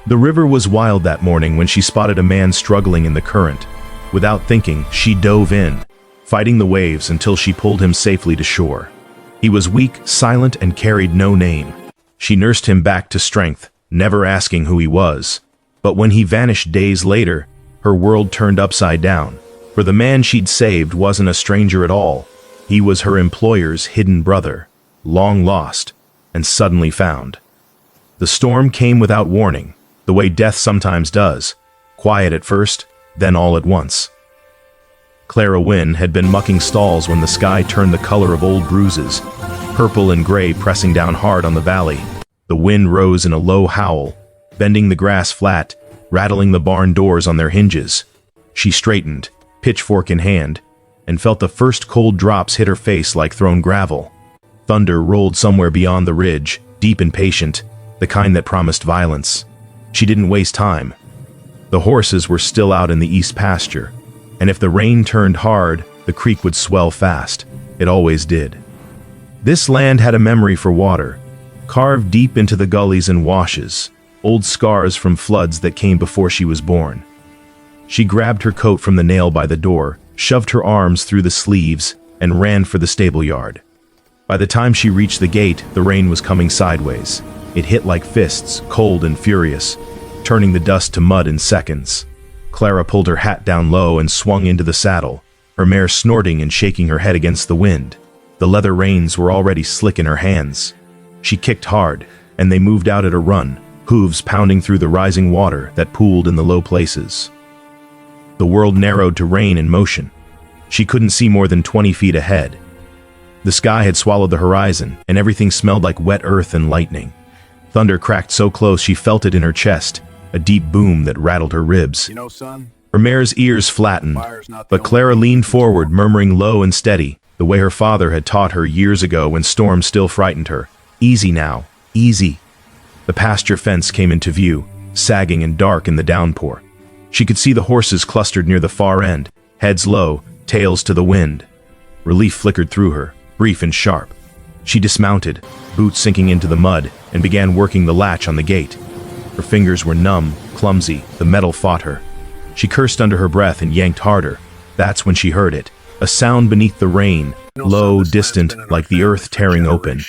The river was wild that morning when she spotted a man struggling in the current. Without thinking, she dove in, fighting the waves until she pulled him safely to shore. He was weak, silent, and carried no name. She nursed him back to strength, never asking who he was. But when he vanished days later, her world turned upside down. For the man she'd saved wasn't a stranger at all. He was her employer's hidden brother, long lost, and suddenly found. The storm came without warning, the way death sometimes does, quiet at first, then all at once. Clara Wynne had been mucking stalls when the sky turned the color of old bruises, purple and gray pressing down hard on the valley. The wind rose in a low howl, bending the grass flat, rattling the barn doors on their hinges. She straightened, pitchfork in hand, and felt the first cold drops hit her face like thrown gravel. Thunder rolled somewhere beyond the ridge, deep and patient, the kind that promised violence. She didn't waste time. The horses were still out in the east pasture, and if the rain turned hard, the creek would swell fast. It always did. This land had a memory for water, carved deep into the gullies and washes, old scars from floods that came before she was born. She grabbed her coat from the nail by the door, shoved her arms through the sleeves, and ran for the stable yard. By the time she reached the gate, the rain was coming sideways. It hit like fists, cold and furious, turning the dust to mud in seconds. Clara pulled her hat down low and swung into the saddle, her mare snorting and shaking her head against the wind. The leather reins were already slick in her hands. She kicked hard, and they moved out at a run, hooves pounding through the rising water that pooled in the low places. The world narrowed to rain and motion. She couldn't see more than 20 feet ahead. The sky had swallowed the horizon, and everything smelled like wet earth and lightning. Thunder cracked so close she felt it in her chest, a deep boom that rattled her ribs. You know, son, Her mare's ears flattened, but Clara leaned forward, murmuring low and steady, the way her father had taught her years ago when storms still frightened her. Easy now, easy. The pasture fence came into view, sagging and dark in the downpour. She could see the horses clustered near the far end, heads low, tails to the wind. Relief flickered through her, brief and sharp. She dismounted, boots sinking into the mud, and began working the latch on the gate. Her fingers were numb, clumsy, the metal fought her. She cursed under her breath and yanked harder. That's when she heard it, a sound beneath the rain, low, distant, like the earth tearing open.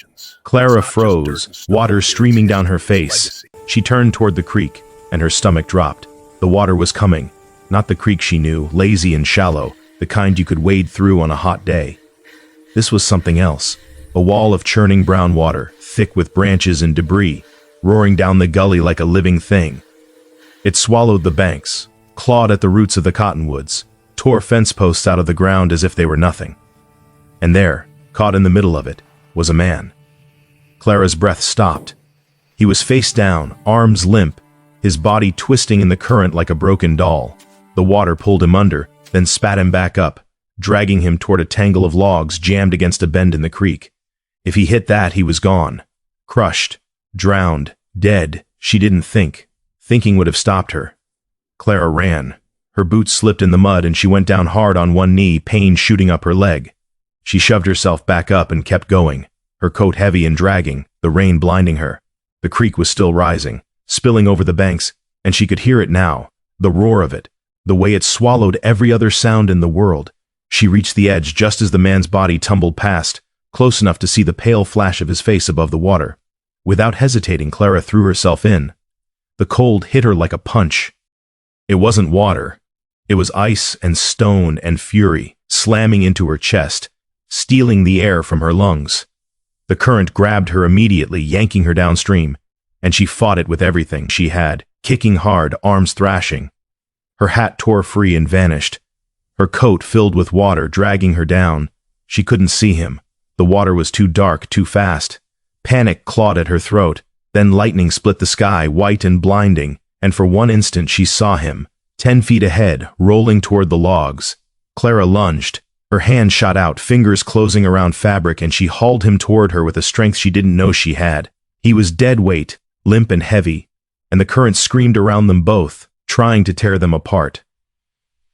Clara froze, water streaming down her face. She turned toward the creek, and her stomach dropped. The water was coming, not the creek she knew, lazy and shallow, the kind you could wade through on a hot day. This was something else, a wall of churning brown water, thick with branches and debris, roaring down the gully like a living thing. It swallowed the banks, clawed at the roots of the cottonwoods, tore fence posts out of the ground as if they were nothing. And there, caught in the middle of it, was a man. Clara's breath stopped. He was face down, arms limp, his body twisting in the current like a broken doll. The water pulled him under, then spat him back up, dragging him toward a tangle of logs jammed against a bend in the creek. If he hit that, he was gone. Crushed, drowned, dead. She didn't think. Thinking would have stopped her. Clara ran. Her boots slipped in the mud and she went down hard on one knee, pain shooting up her leg. She shoved herself back up and kept going, her coat heavy and dragging, the rain blinding her. The creek was still rising, spilling over the banks, and she could hear it now, the roar of it, the way it swallowed every other sound in the world. She reached the edge just as the man's body tumbled past, close enough to see the pale flash of his face above the water. Without hesitating, Clara threw herself in. The cold hit her like a punch. It wasn't water. It was ice and stone and fury, slamming into her chest, stealing the air from her lungs. The current grabbed her immediately, yanking her downstream, and she fought it with everything she had, kicking hard, arms thrashing. Her hat tore free and vanished. Her coat filled with water, dragging her down. She couldn't see him. The water was too dark, too fast. Panic clawed at her throat. Then lightning split the sky, white and blinding, and for one instant she saw him, 10 feet ahead, rolling toward the logs. Clara lunged. Her hand shot out, fingers closing around fabric, and she hauled him toward her with a strength she didn't know she had. He was dead weight, limp and heavy, and the current screamed around them both, trying to tear them apart.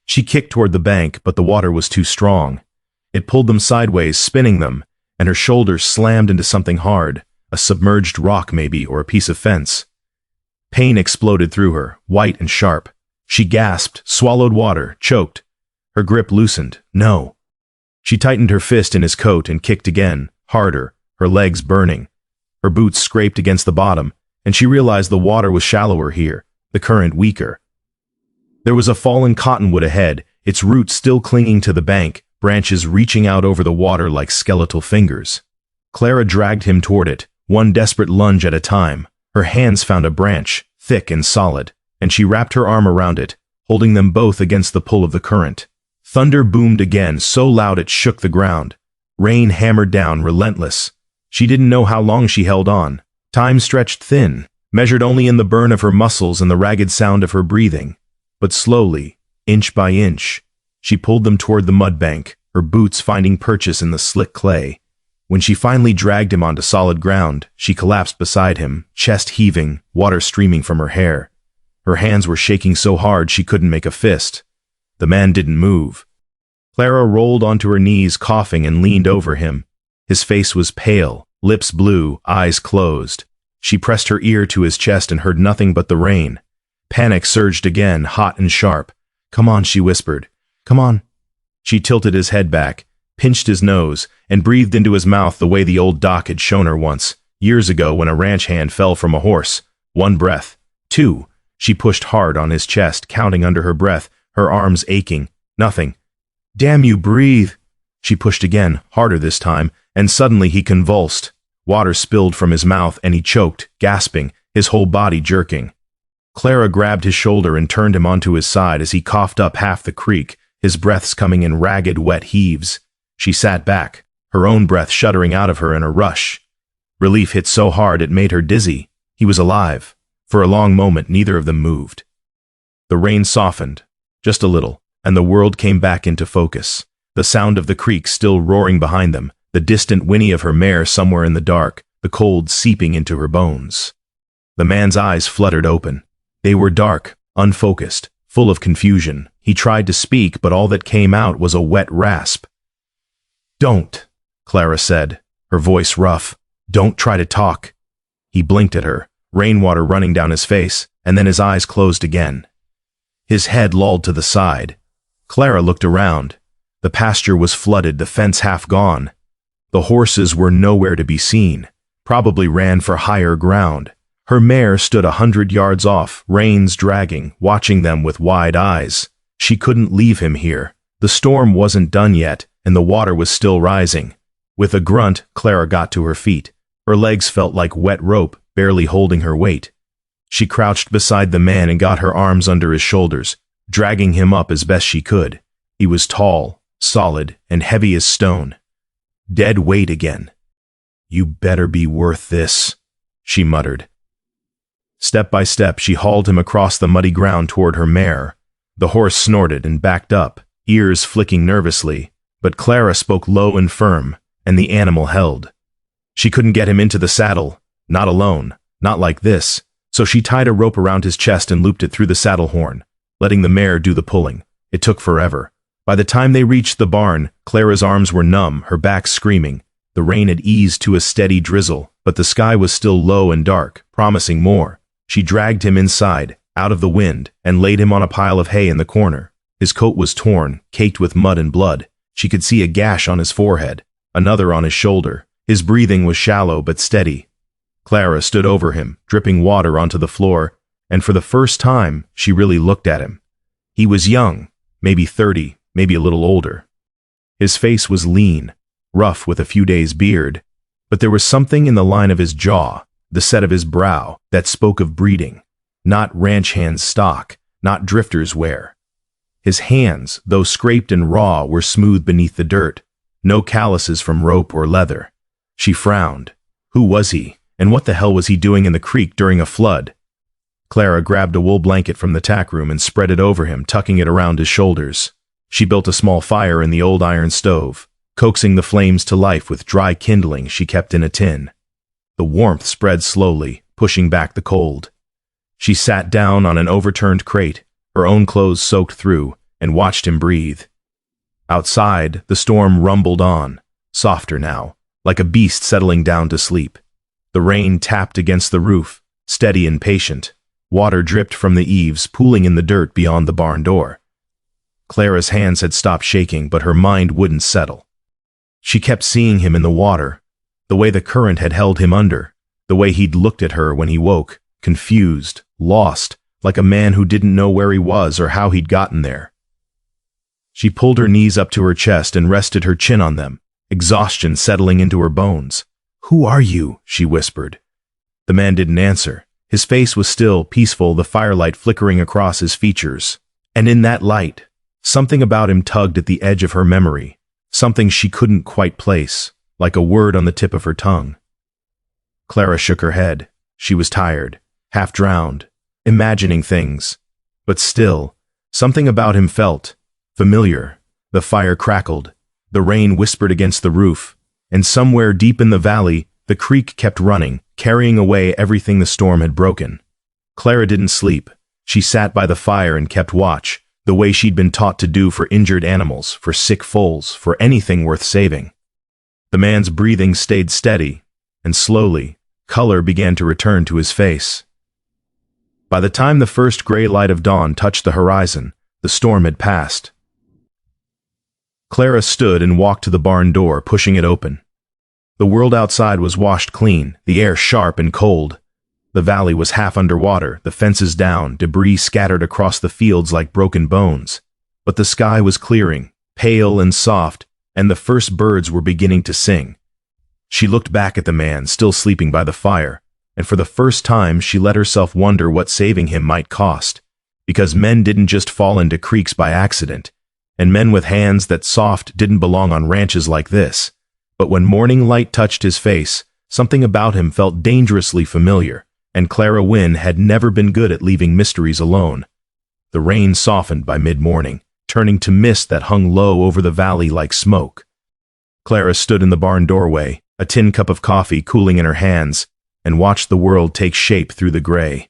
She kicked toward the bank, but the water was too strong. It pulled them sideways, spinning them, and her shoulders slammed into something hard, a submerged rock maybe, or a piece of fence. Pain exploded through her, white and sharp. She gasped, swallowed water, choked. Her grip loosened. No. She tightened her fist in his coat and kicked again, harder, her legs burning. Her boots scraped against the bottom, and she realized the water was shallower here, the current weaker. There was a fallen cottonwood ahead, its roots still clinging to the bank, branches reaching out over the water like skeletal fingers. Clara dragged him toward it, one desperate lunge at a time. Her hands found a branch, thick and solid, and she wrapped her arm around it, holding them both against the pull of the current. Thunder boomed again, so loud it shook the ground. Rain hammered down, relentless. She didn't know how long she held on. Time stretched thin, measured only in the burn of her muscles and the ragged sound of her breathing. But slowly, inch by inch, she pulled them toward the mud bank, her boots finding purchase in the slick clay. When she finally dragged him onto solid ground, she collapsed beside him, chest heaving, water streaming from her hair. Her hands were shaking so hard she couldn't make a fist. The man didn't move. Clara rolled onto her knees, coughing, and leaned over him. His face was pale, lips blue, eyes closed. She pressed her ear to his chest and heard nothing but the rain. Panic surged again, hot and sharp. "Come on," she whispered. "Come on." She tilted his head back, pinched his nose, and breathed into his mouth the way the old doc had shown her once, years ago when a ranch hand fell from a horse. One breath. Two. She pushed hard on his chest, counting under her breath, her arms aching. Nothing. "Damn you, breathe." She pushed again, harder this time, and suddenly he convulsed. Water spilled from his mouth and he choked, gasping, his whole body jerking. Clara grabbed his shoulder and turned him onto his side as he coughed up half the creek, his breaths coming in ragged, wet heaves. She sat back, her own breath shuddering out of her in a rush. Relief hit so hard it made her dizzy. He was alive. For a long moment, neither of them moved. The rain softened, just a little, and the world came back into focus. The sound of the creek still roaring behind them, the distant whinny of her mare somewhere in the dark, the cold seeping into her bones. The man's eyes fluttered open. They were dark, unfocused, full of confusion. He tried to speak, but all that came out was a wet rasp. "Don't," Clara said, her voice rough. "Don't try to talk." He blinked at her, rainwater running down his face, and then his eyes closed again. His head lolled to the side. Clara looked around. The pasture was flooded, the fence half gone. The horses were nowhere to be seen, probably ran for higher ground. Her mare stood 100 yards off, reins dragging, watching them with wide eyes. She couldn't leave him here. The storm wasn't done yet, and the water was still rising. With a grunt, Clara got to her feet. Her legs felt like wet rope, barely holding her weight. She crouched beside the man and got her arms under his shoulders, dragging him up as best she could. He was tall, solid, and heavy as stone. Dead weight again. "You better be worth this," she muttered. Step by step, she hauled him across the muddy ground toward her mare. The horse snorted and backed up, ears flicking nervously, but Clara spoke low and firm, and the animal held. She couldn't get him into the saddle, not alone, not like this, so she tied a rope around his chest and looped it through the saddle horn, letting the mare do the pulling. It took forever. By the time they reached the barn, Clara's arms were numb, her back screaming. The rain had eased to a steady drizzle, but the sky was still low and dark, promising more. She dragged him inside, out of the wind, and laid him on a pile of hay in the corner. His coat was torn, caked with mud and blood. She could see a gash on his forehead, another on his shoulder. His breathing was shallow but steady. Clara stood over him, dripping water onto the floor, and for the first time, she really looked at him. He was young, maybe 30, maybe a little older. His face was lean, rough with a few days' beard, but there was something in the line of his jaw, the set of his brow, that spoke of breeding. Not ranch hand stock, not drifter's wear. His hands, though scraped and raw, were smooth beneath the dirt, no calluses from rope or leather. She frowned. Who was he, and what the hell was he doing in the creek during a flood? Clara grabbed a wool blanket from the tack room and spread it over him, tucking it around his shoulders. She built a small fire in the old iron stove, coaxing the flames to life with dry kindling she kept in a tin. The warmth spread slowly, pushing back the cold. She sat down on an overturned crate, her own clothes soaked through, and watched him breathe. Outside, the storm rumbled on, softer now, like a beast settling down to sleep. The rain tapped against the roof, steady and patient. Water dripped from the eaves, pooling in the dirt beyond the barn door. Clara's hands had stopped shaking, but her mind wouldn't settle. She kept seeing him in the water, the way the current had held him under, the way he'd looked at her when he woke, confused, lost, like a man who didn't know where he was or how he'd gotten there. She pulled her knees up to her chest and rested her chin on them, exhaustion settling into her bones. "Who are you?" she whispered. The man didn't answer. His face was still, peaceful, the firelight flickering across his features. And in that light, something about him tugged at the edge of her memory, something she couldn't quite place, like a word on the tip of her tongue. Clara shook her head. She was tired, half drowned, imagining things. But still, something about him felt familiar. The fire crackled, the rain whispered against the roof, and somewhere deep in the valley, the creek kept running, carrying away everything the storm had broken. Clara didn't sleep. She sat by the fire and kept watch, the way she'd been taught to do for injured animals, for sick foals, for anything worth saving. The man's breathing stayed steady, and slowly, color began to return to his face. By the time the first gray light of dawn touched the horizon, the storm had passed. Clara stood and walked to the barn door, pushing it open. The world outside was washed clean, the air sharp and cold. The valley was half underwater, the fences down, debris scattered across the fields like broken bones. But the sky was clearing, pale and soft, and the first birds were beginning to sing. She looked back at the man, still sleeping by the fire, and for the first time she let herself wonder what saving him might cost. Because men didn't just fall into creeks by accident, and men with hands that soft didn't belong on ranches like this. But when morning light touched his face, something about him felt dangerously familiar, and Clara Wynne had never been good at leaving mysteries alone. The rain softened by mid-morning, turning to mist that hung low over the valley like smoke. Clara stood in the barn doorway, a tin cup of coffee cooling in her hands, and watched the world take shape through the gray.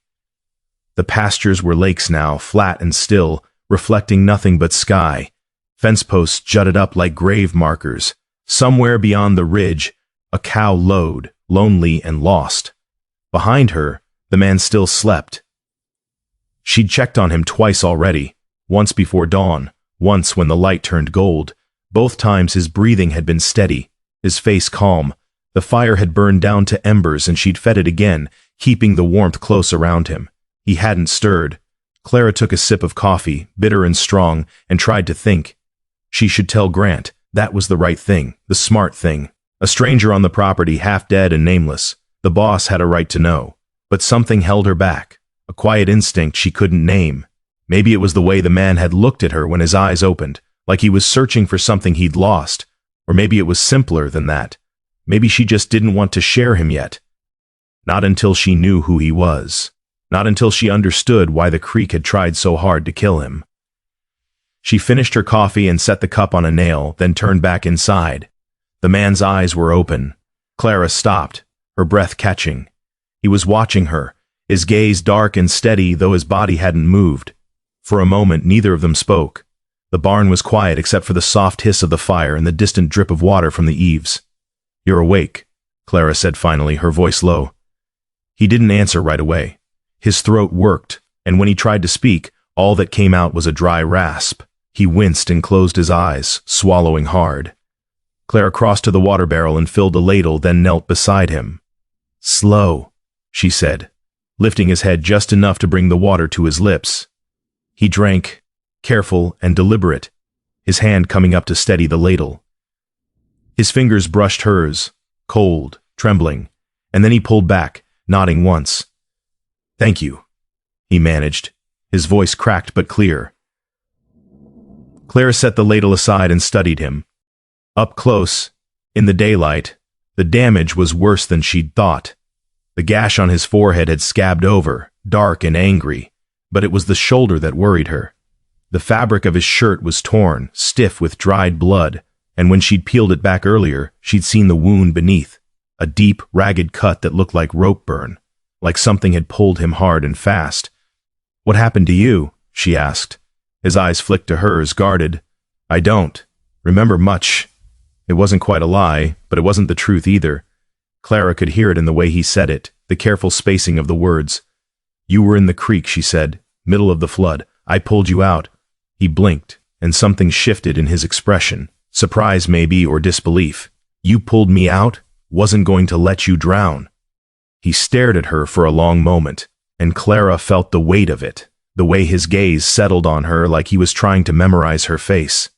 The pastures were lakes now, flat and still, reflecting nothing but sky. Fence posts jutted up like grave markers. Somewhere beyond the ridge, a cow lowed, lonely and lost. Behind her, the man still slept. She'd checked on him twice already, once before dawn, once when the light turned gold. Both times his breathing had been steady, his face calm. The fire had burned down to embers and she'd fed it again, keeping the warmth close around him. He hadn't stirred. Clara took a sip of coffee, bitter and strong, and tried to think. She should tell Grant. That was the right thing, the smart thing. A stranger on the property, half dead and nameless. The boss had a right to know. But something held her back, a quiet instinct she couldn't name. Maybe it was the way the man had looked at her when his eyes opened, like he was searching for something he'd lost. Or maybe it was simpler than that. Maybe she just didn't want to share him yet. Not until she knew who he was. Not until she understood why the creek had tried so hard to kill him. She finished her coffee and set the cup on a nail, then turned back inside. The man's eyes were open. Clara stopped, her breath catching. He was watching her, his gaze dark and steady, though his body hadn't moved. For a moment, neither of them spoke. The barn was quiet except for the soft hiss of the fire and the distant drip of water from the eaves. "You're awake," Clara said finally, her voice low. He didn't answer right away. His throat worked, and when he tried to speak, all that came out was a dry rasp. He winced and closed his eyes, swallowing hard. Clara crossed to the water barrel and filled a ladle, then knelt beside him. "Slow," she said, lifting his head just enough to bring the water to his lips. He drank, careful and deliberate, his hand coming up to steady the ladle. His fingers brushed hers, cold, trembling, and then he pulled back, nodding once. "Thank you," he managed, his voice cracked but clear. Clara set the ladle aside and studied him. Up close, in the daylight, the damage was worse than she'd thought. The gash on his forehead had scabbed over, dark and angry, but it was the shoulder that worried her. The fabric of his shirt was torn, stiff with dried blood, and when she'd peeled it back earlier, she'd seen the wound beneath, a deep, ragged cut that looked like rope burn, like something had pulled him hard and fast. "What happened to you?" she asked. His eyes flicked to hers, guarded. "I don't remember much." It wasn't quite a lie, but it wasn't the truth either. Clara could hear it in the way he said it, the careful spacing of the words. You were in the creek, she said. Middle of the flood. I pulled you out. He blinked, and something shifted in his expression. Surprise maybe, or disbelief. You pulled me out? Wasn't going to let you drown. He stared at her for a long moment, and Clara felt the weight of it, the way his gaze settled on her like he was trying to memorize her face.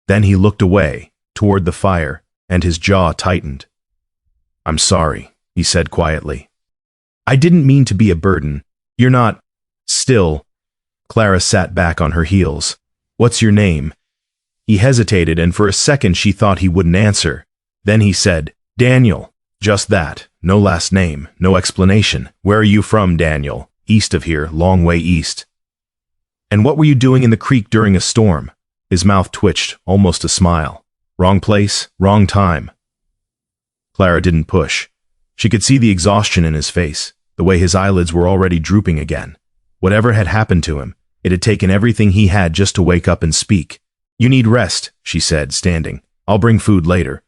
Then he looked away, toward the fire, and his jaw tightened. I'm sorry, he said quietly. I didn't mean to be a burden. You're not... Still. Clara sat back on her heels. What's your name? He hesitated, and for a second she thought he wouldn't answer. Then he said, Daniel. Just that. No last name, no explanation. Where are you from, Daniel? East of here, long way east. And what were you doing in the creek during a storm? His mouth twitched, almost a smile. Wrong place, wrong time. Clara didn't push. She could see the exhaustion in his face, the way his eyelids were already drooping again. Whatever had happened to him, it had taken everything he had just to wake up and speak. You need rest, she said, standing. I'll bring food later.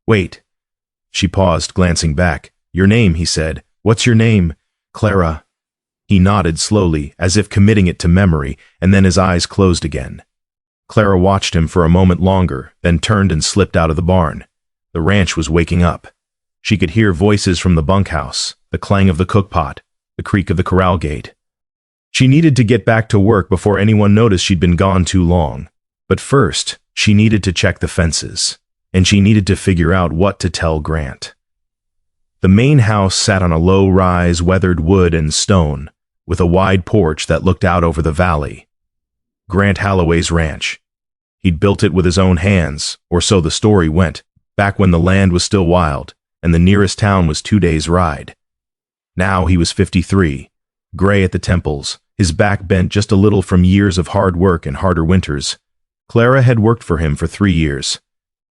Wait. She paused, glancing back. Your name, he said. What's your name? Clara. He nodded slowly, as if committing it to memory, and then his eyes closed again. Clara watched him for a moment longer, then turned and slipped out of the barn. The ranch was waking up. She could hear voices from the bunkhouse, the clang of the cookpot, the creak of the corral gate. She needed to get back to work before anyone noticed she'd been gone too long. But first, she needed to check the fences, and she needed to figure out what to tell Grant. The main house sat on a low-rise, weathered wood and stone, with a wide porch that looked out over the valley. Grant Holloway's ranch. He'd built it with his own hands, or so the story went, back when the land was still wild, and the nearest town was 2 days' ride. Now he was 53, gray at the temples, his back bent just a little from years of hard work and harder winters. Clara had worked for him for 3 years.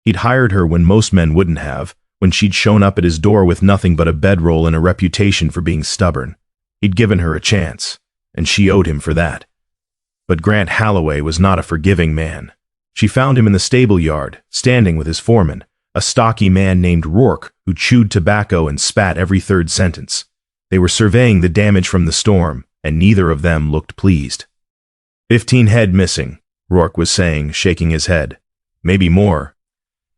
He'd hired her when most men wouldn't have, when she'd shown up at his door with nothing but a bedroll and a reputation for being stubborn. He'd given her a chance, and she owed him for that. But Grant Holloway was not a forgiving man. She found him in the stable yard, standing with his foreman, a stocky man named Rourke who chewed tobacco and spat every third sentence. They were surveying the damage from the storm, and neither of them looked pleased. 15 head missing, Rourke was saying, shaking his head. Maybe more.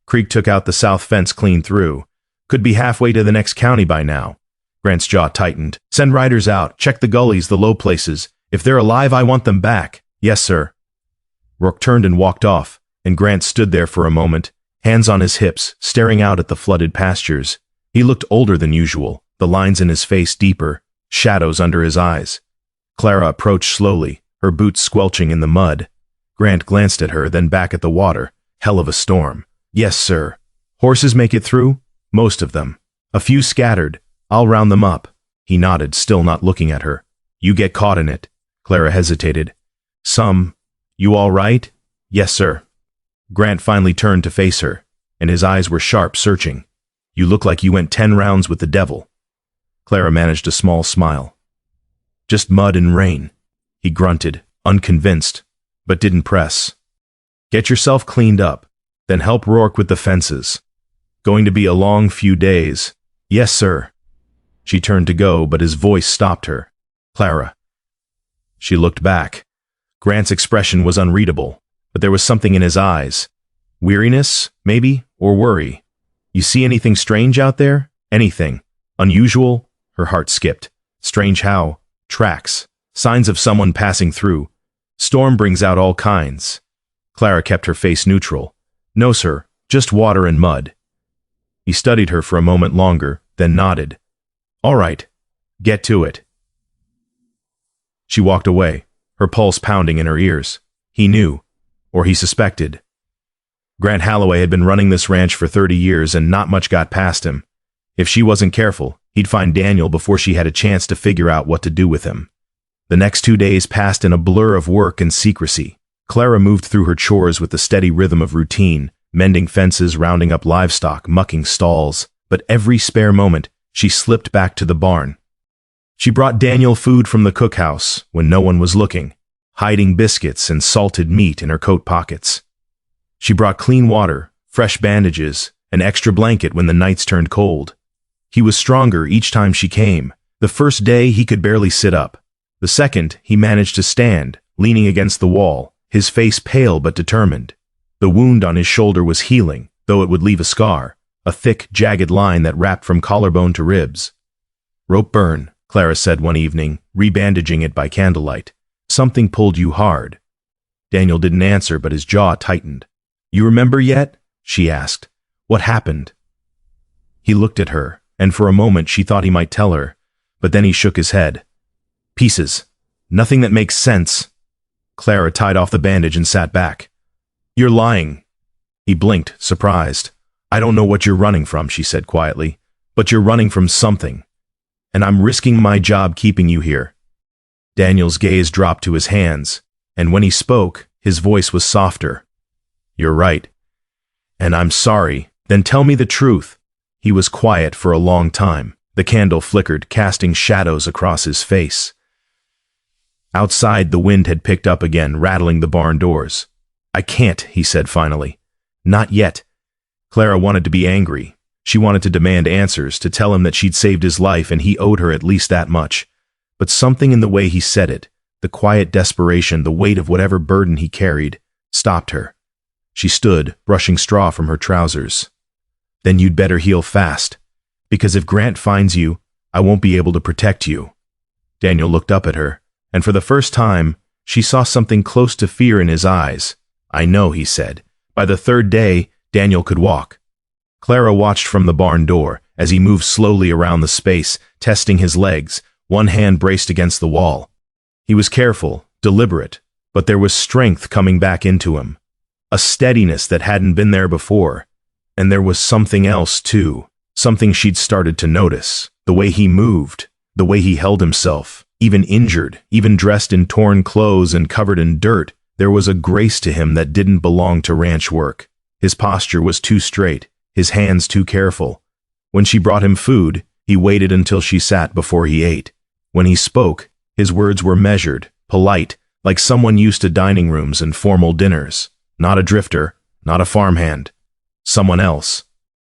Creek took out the south fence clean through. Could be halfway to the next county by now. Grant's jaw tightened. Send riders out. Check the gullies, the low places. If they're alive, I want them back. Yes, sir. Rourke turned and walked off, and Grant stood there for a moment, hands on his hips, staring out at the flooded pastures. He looked older than usual, the lines in his face deeper, shadows under his eyes. Clara approached slowly, her boots squelching in the mud. Grant glanced at her, then back at the water. Hell of a storm. Yes, sir. Horses make it through? Most of them. A few scattered. I'll round them up. He nodded, still not looking at her. You get caught in it. Clara hesitated. Some. You all right? Yes, sir. Grant finally turned to face her, and his eyes were sharp, searching. You look like you went 10 rounds with the devil. Clara managed a small smile. Just mud and rain. He grunted, unconvinced, but didn't press. Get yourself cleaned up, then help Rourke with the fences. Going to be a long few days. Yes, sir. She turned to go, but his voice stopped her. Clara. She looked back. Grant's expression was unreadable, but there was something in his eyes. Weariness, maybe, or worry. You see anything strange out there? Anything? Unusual? Her heart skipped. Strange how? Tracks. Signs of someone passing through. Storm brings out all kinds. Clara kept her face neutral. No, sir, just water and mud. He studied her for a moment longer, then nodded. All right, get to it. She walked away, her pulse pounding in her ears. He knew, or he suspected. Grant Holloway had been running this ranch for 30 years and not much got past him. If she wasn't careful, he'd find Daniel before she had a chance to figure out what to do with him. The next 2 days passed in a blur of work and secrecy. Clara moved through her chores with the steady rhythm of routine, mending fences, rounding up livestock, mucking stalls, but every spare moment, she slipped back to the barn. She brought Daniel food from the cookhouse when no one was looking, hiding biscuits and salted meat in her coat pockets. She brought clean water, fresh bandages, an extra blanket when the nights turned cold. He was stronger each time she came. The first day he could barely sit up. The second, he managed to stand, leaning against the wall, his face pale but determined. The wound on his shoulder was healing, though it would leave a scar, a thick, jagged line that wrapped from collarbone to ribs. "Rope burn," Clara said one evening, rebandaging it by candlelight. "Something pulled you hard." Daniel didn't answer, but his jaw tightened. "You remember yet?" she asked. "What happened?" He looked at her, and for a moment she thought he might tell her, but then he shook his head. "Pieces. Nothing that makes sense." Clara tied off the bandage and sat back. "You're lying." He blinked, surprised. "I don't know what you're running from," she said quietly, "but you're running from something. And I'm risking my job keeping you here." Daniel's gaze dropped to his hands, and when he spoke, his voice was softer. "You're right. And I'm sorry. Then tell me the truth." He was quiet for a long time. The candle flickered, casting shadows across his face. Outside, the wind had picked up again, rattling the barn doors. "I can't," he said finally. "Not yet." Clara wanted to be angry. She wanted to demand answers, to tell him that she'd saved his life and he owed her at least that much. But something in the way he said it, the quiet desperation, the weight of whatever burden he carried, stopped her. She stood, brushing straw from her trousers. "Then you'd better heal fast. Because if Grant finds you, I won't be able to protect you." Daniel looked up at her, and for the first time, she saw something close to fear in his eyes. "I know," he said. By the third day, Daniel could walk. Clara watched from the barn door as he moved slowly around the space, testing his legs, one hand braced against the wall. He was careful, deliberate, but there was strength coming back into him, a steadiness that hadn't been there before. And there was something else, too, something she'd started to notice, the way he moved, the way he held himself, even injured, even dressed in torn clothes and covered in dirt. There was a grace to him that didn't belong to ranch work. His posture was too straight, his hands too careful. When she brought him food, he waited until she sat before he ate. When he spoke, his words were measured, polite, like someone used to dining rooms and formal dinners. Not a drifter, not a farmhand. Someone else.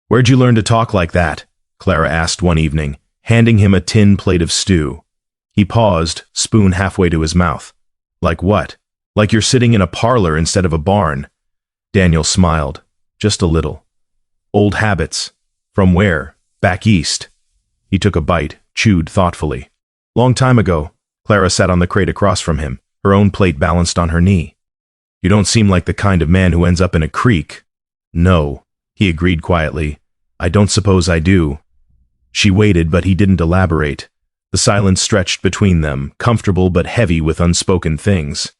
"Where'd you learn to talk like that?" Clara asked one evening, handing him a tin plate of stew. He paused, spoon halfway to his mouth. "Like what?" "Like you're sitting in a parlor instead of a barn." Daniel smiled, just a little. "Old habits." "From where?" "Back east." He took a bite, chewed thoughtfully. "Long time ago." Clara sat on the crate across from him, her own plate balanced on her knee. "You don't seem like the kind of man who ends up in a creek." "No," he agreed quietly. "I don't suppose I do." She waited, but he didn't elaborate. The silence stretched between them, comfortable but heavy with unspoken things.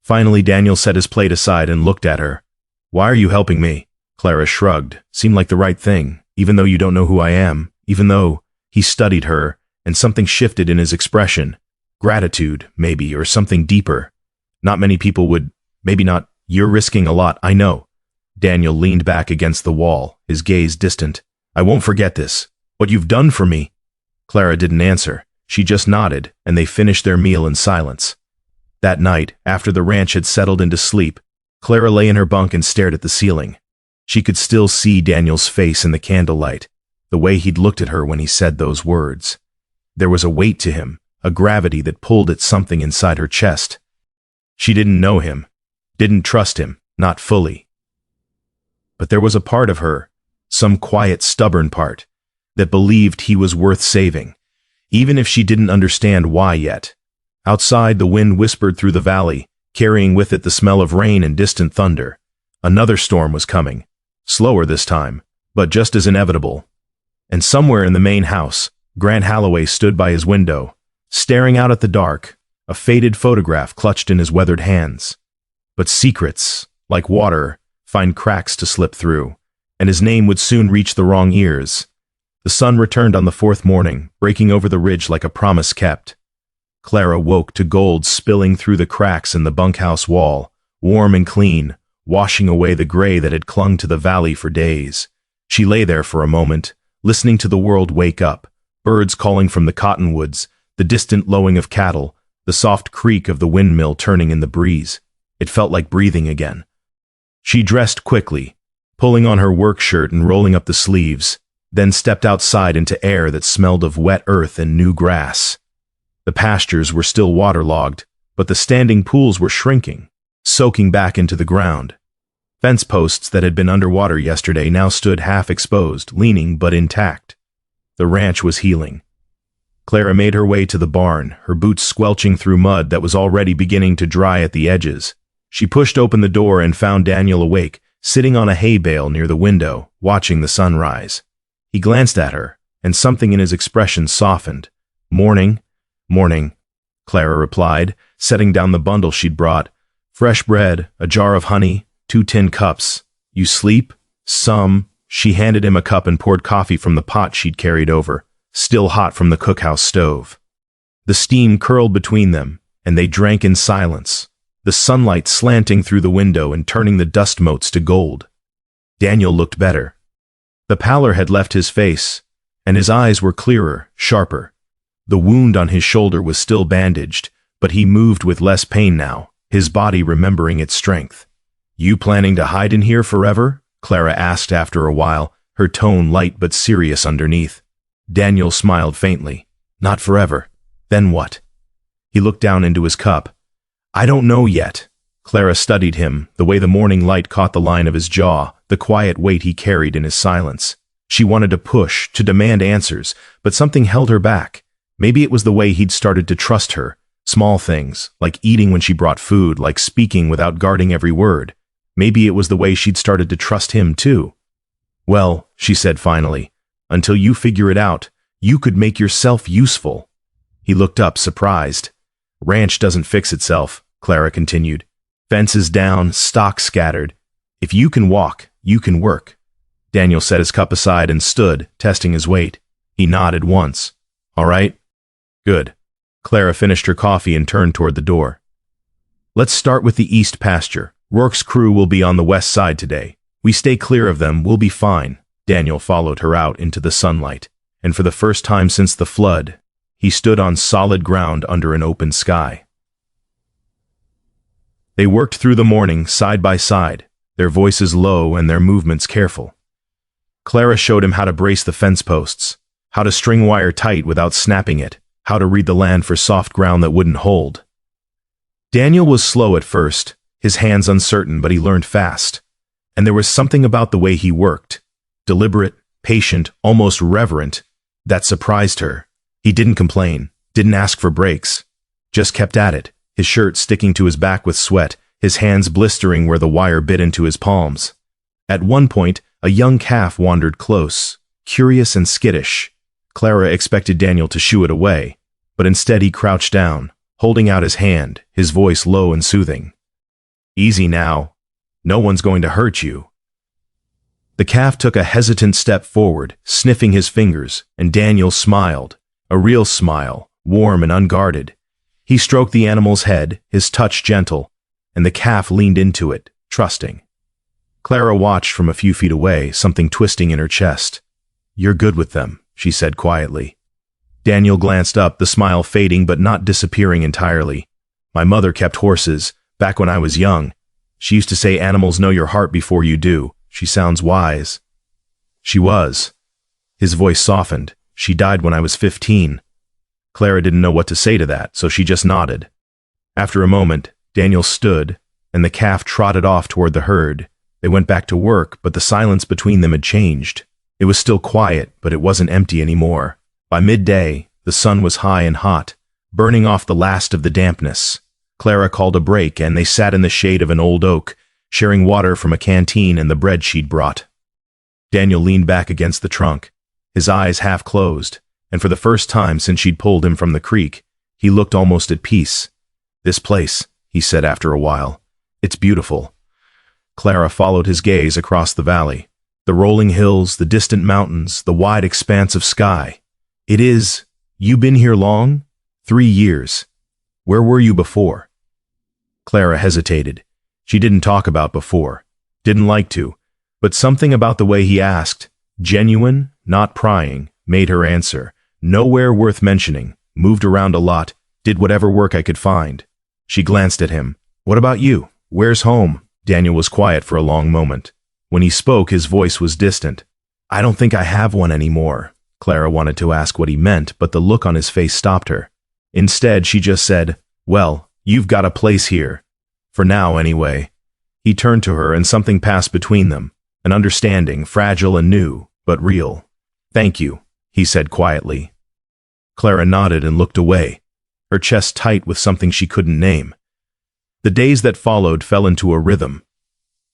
Finally, Daniel set his plate aside and looked at her. "Why are you helping me?" Clara shrugged. "Seemed like the right thing, even though you don't know who I am, even though—" He studied her, and something shifted in his expression. Gratitude, maybe, or something deeper. "Not many people would, maybe not. You're risking a lot, I know." Daniel leaned back against the wall, his gaze distant. "I won't forget this. What you've done for me." Clara didn't answer. She just nodded, and they finished their meal in silence. That night, after the ranch had settled into sleep, Clara lay in her bunk and stared at the ceiling. She could still see Daniel's face in the candlelight, the way he'd looked at her when he said those words. There was a weight to him, a gravity that pulled at something inside her chest. She didn't know him, didn't trust him, not fully. But there was a part of her, some quiet, stubborn part, that believed he was worth saving, even if she didn't understand why yet. Outside, the wind whispered through the valley, carrying with it the smell of rain and distant thunder. Another storm was coming, slower this time, but just as inevitable. And somewhere in the main house, Grant Holloway stood by his window, staring out at the dark, a faded photograph clutched in his weathered hands. But secrets, like water, find cracks to slip through, and his name would soon reach the wrong ears. The sun returned on the fourth morning, breaking over the ridge like a promise kept. Clara woke to gold spilling through the cracks in the bunkhouse wall, warm and clean, washing away the gray that had clung to the valley for days. She lay there for a moment, listening to the world wake up, birds calling from the cottonwoods, the distant lowing of cattle, the soft creak of the windmill turning in the breeze. It felt like breathing again. She dressed quickly, pulling on her work shirt and rolling up the sleeves, then stepped outside into air that smelled of wet earth and new grass. The pastures were still waterlogged, but the standing pools were shrinking, soaking back into the ground. Fence posts that had been underwater yesterday now stood half exposed, leaning but intact. The ranch was healing. Clara made her way to the barn, her boots squelching through mud that was already beginning to dry at the edges. She pushed open the door and found Daniel awake, sitting on a hay bale near the window, watching the sunrise. He glanced at her, and something in his expression softened. "Morning, morning," Clara replied, setting down the bundle she'd brought. "Fresh bread, a jar of honey, 2 tin cups. You sleep?" "Some." She handed him a cup and poured coffee from the pot she'd carried over, still hot from the cookhouse stove. The steam curled between them, and they drank in silence, the sunlight slanting through the window and turning the dust motes to gold. Daniel looked better. The pallor had left his face, and his eyes were clearer, sharper. The wound on his shoulder was still bandaged, but he moved with less pain now, his body remembering its strength. "You planning to hide in here forever?" Clara asked after a while, her tone light but serious underneath. Daniel smiled faintly. "Not forever. Then what?" He looked down into his cup. "I don't know yet." Clara studied him, the way the morning light caught the line of his jaw, the quiet weight he carried in his silence. She wanted to push, to demand answers, but something held her back. Maybe it was the way he'd started to trust her. Small things, like eating when she brought food, like speaking without guarding every word. Maybe it was the way she'd started to trust him, too. "Well," she said finally, "until you figure it out, you could make yourself useful." He looked up, surprised. "Ranch doesn't fix itself," Clara continued. "Fences down, stock scattered. If you can walk, you can work." Daniel set his cup aside and stood, testing his weight. He nodded once. "All right?" "Good." Clara finished her coffee and turned toward the door. "Let's start with the east pasture. Rourke's crew will be on the west side today. We stay clear of them, we'll be fine." Daniel followed her out into the sunlight, and for the first time since the flood, he stood on solid ground under an open sky. They worked through the morning, side by side, their voices low and their movements careful. Clara showed him how to brace the fence posts, how to string wire tight without snapping it, how to read the land for soft ground that wouldn't hold. Daniel was slow at first, his hands uncertain, but he learned fast. And there was something about the way he worked, deliberate, patient, almost reverent, that surprised her. He didn't complain, didn't ask for breaks, just kept at it, his shirt sticking to his back with sweat, his hands blistering where the wire bit into his palms. At one point, a young calf wandered close, curious and skittish. Clara expected Daniel to shoo it away, but instead he crouched down, holding out his hand, his voice low and soothing. "Easy now. No one's going to hurt you." The calf took a hesitant step forward, sniffing his fingers, and Daniel smiled, a real smile, warm and unguarded. He stroked the animal's head, his touch gentle, and the calf leaned into it, trusting. Clara watched from a few feet away, something twisting in her chest. "You're good with them," she said quietly. Daniel glanced up, the smile fading but not disappearing entirely. "My mother kept horses, back when I was young. She used to say animals know your heart before you do. She sounds wise." She was. His voice softened. "She died when I was 15. Clara didn't know what to say to that, so she just nodded. After a moment, Daniel stood, and the calf trotted off toward the herd. They went back to work, but the silence between them had changed. It was still quiet, but it wasn't empty anymore. By midday, the sun was high and hot, burning off the last of the dampness. Clara called a break, and they sat in the shade of an old oak, sharing water from a canteen and the bread she'd brought. Daniel leaned back against the trunk, his eyes half closed, and for the first time since she'd pulled him from the creek, he looked almost at peace. "This place," he said after a while. "It's beautiful." Clara followed his gaze across the valley. The rolling hills, the distant mountains, the wide expanse of sky. "It is. You been here long?" 3 years. "Where were you before?" Clara hesitated. She didn't talk about before, didn't like to, but something about the way he asked, genuine, not prying, made her answer. "Nowhere worth mentioning, moved around a lot, did whatever work I could find." She glanced at him. "What about you? Where's home?" Daniel was quiet for a long moment. When he spoke, his voice was distant. "I don't think I have one anymore." Clara wanted to ask what he meant, but the look on his face stopped her. Instead, she just said, "Well, you've got a place here. For now, anyway." He turned to her and something passed between them, an understanding, fragile and new, but real. "Thank you," he said quietly. Clara nodded and looked away, her chest tight with something she couldn't name. The days that followed fell into a rhythm.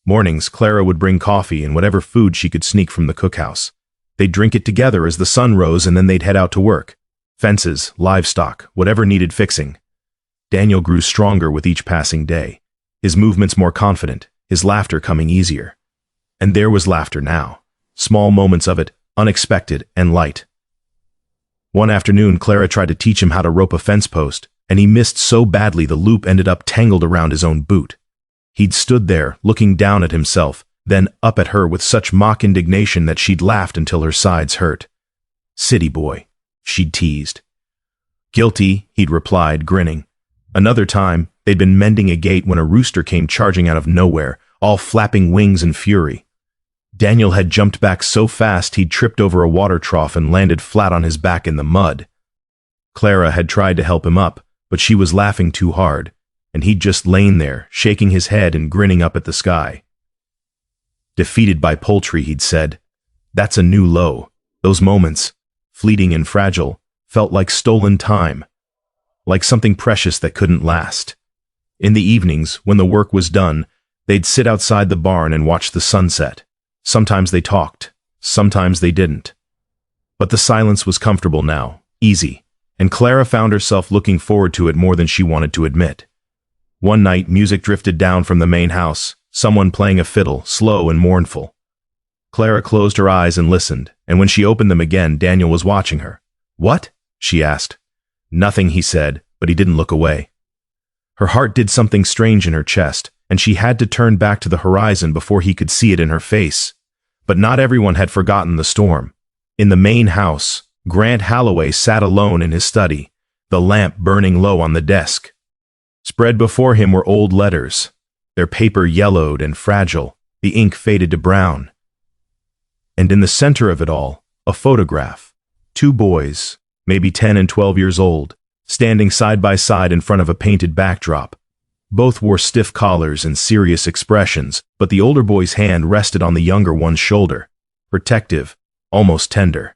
Mornings, Clara would bring coffee and whatever food she could sneak from the cookhouse. They'd drink it together as the sun rose and then they'd head out to work. Fences, livestock, whatever needed fixing. Daniel grew stronger with each passing day, his movements more confident, his laughter coming easier. And there was laughter now, small moments of it, unexpected and light. One afternoon, Clara tried to teach him how to rope a fence post, and he missed so badly the loop ended up tangled around his own boot. He'd stood there, looking down at himself, then up at her with such mock indignation that she'd laughed until her sides hurt. "City boy," she'd teased. "Guilty," he'd replied, grinning. Another time, they'd been mending a gate when a rooster came charging out of nowhere, all flapping wings in fury. Daniel had jumped back so fast he'd tripped over a water trough and landed flat on his back in the mud. Clara had tried to help him up, but she was laughing too hard, and he'd just lain there, shaking his head and grinning up at the sky. Defeated by poultry, he'd said, "That's a new low." Those moments, fleeting and fragile, felt like stolen time, like something precious that couldn't last. In the evenings, when the work was done, they'd sit outside the barn and watch the sunset. Sometimes they talked, sometimes they didn't. But the silence was comfortable now, easy, and Clara found herself looking forward to it more than she wanted to admit. One night, music drifted down from the main house, someone playing a fiddle, slow and mournful. Clara closed her eyes and listened, and when she opened them again, Daniel was watching her. "What?" she asked. "Nothing," he said, but he didn't look away. Her heart did something strange in her chest, and she had to turn back to the horizon before he could see it in her face. But not everyone had forgotten the storm. In the main house, Grant Holloway sat alone in his study, the lamp burning low on the desk. Spread before him were old letters, their paper yellowed and fragile, the ink faded to brown. And in the center of it all, a photograph. Two boys, maybe 10 and 12 years old, standing side by side in front of a painted backdrop. Both wore stiff collars and serious expressions, but the older boy's hand rested on the younger one's shoulder, protective, almost tender.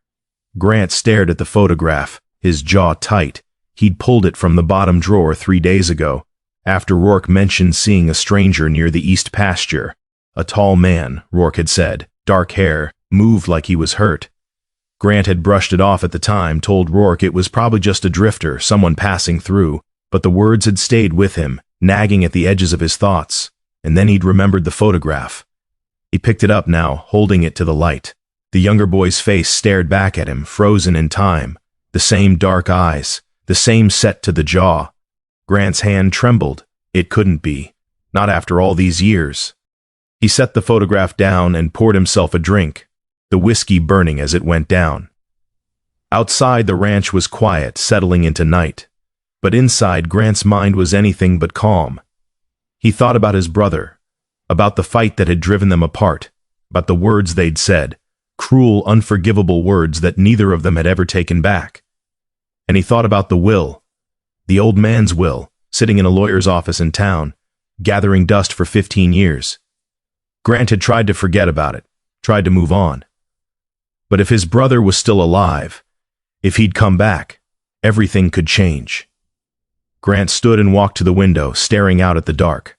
Grant stared at the photograph, his jaw tight. He'd pulled it from the bottom drawer 3 days ago, after Rourke mentioned seeing a stranger near the east pasture. A tall man, Rourke had said, dark hair, moved like he was hurt. Grant had brushed it off at the time, told Rourke it was probably just a drifter, someone passing through, but the words had stayed with him, nagging at the edges of his thoughts, and then he'd remembered the photograph. He picked it up now, holding it to the light. The younger boy's face stared back at him, frozen in time, the same dark eyes, the same set to the jaw. Grant's hand trembled. It couldn't be. Not after all these years. He set the photograph down and poured himself a drink, the whiskey burning as it went down. Outside, the ranch was quiet, settling into night. But inside, Grant's mind was anything but calm. He thought about his brother, about the fight that had driven them apart, about the words they'd said, cruel, unforgivable words that neither of them had ever taken back. And he thought about the will, the old man's will, sitting in a lawyer's office in town, gathering dust for 15 years. Grant had tried to forget about it, tried to move on. But if his brother was still alive, if he'd come back, everything could change. Grant stood and walked to the window, staring out at the dark.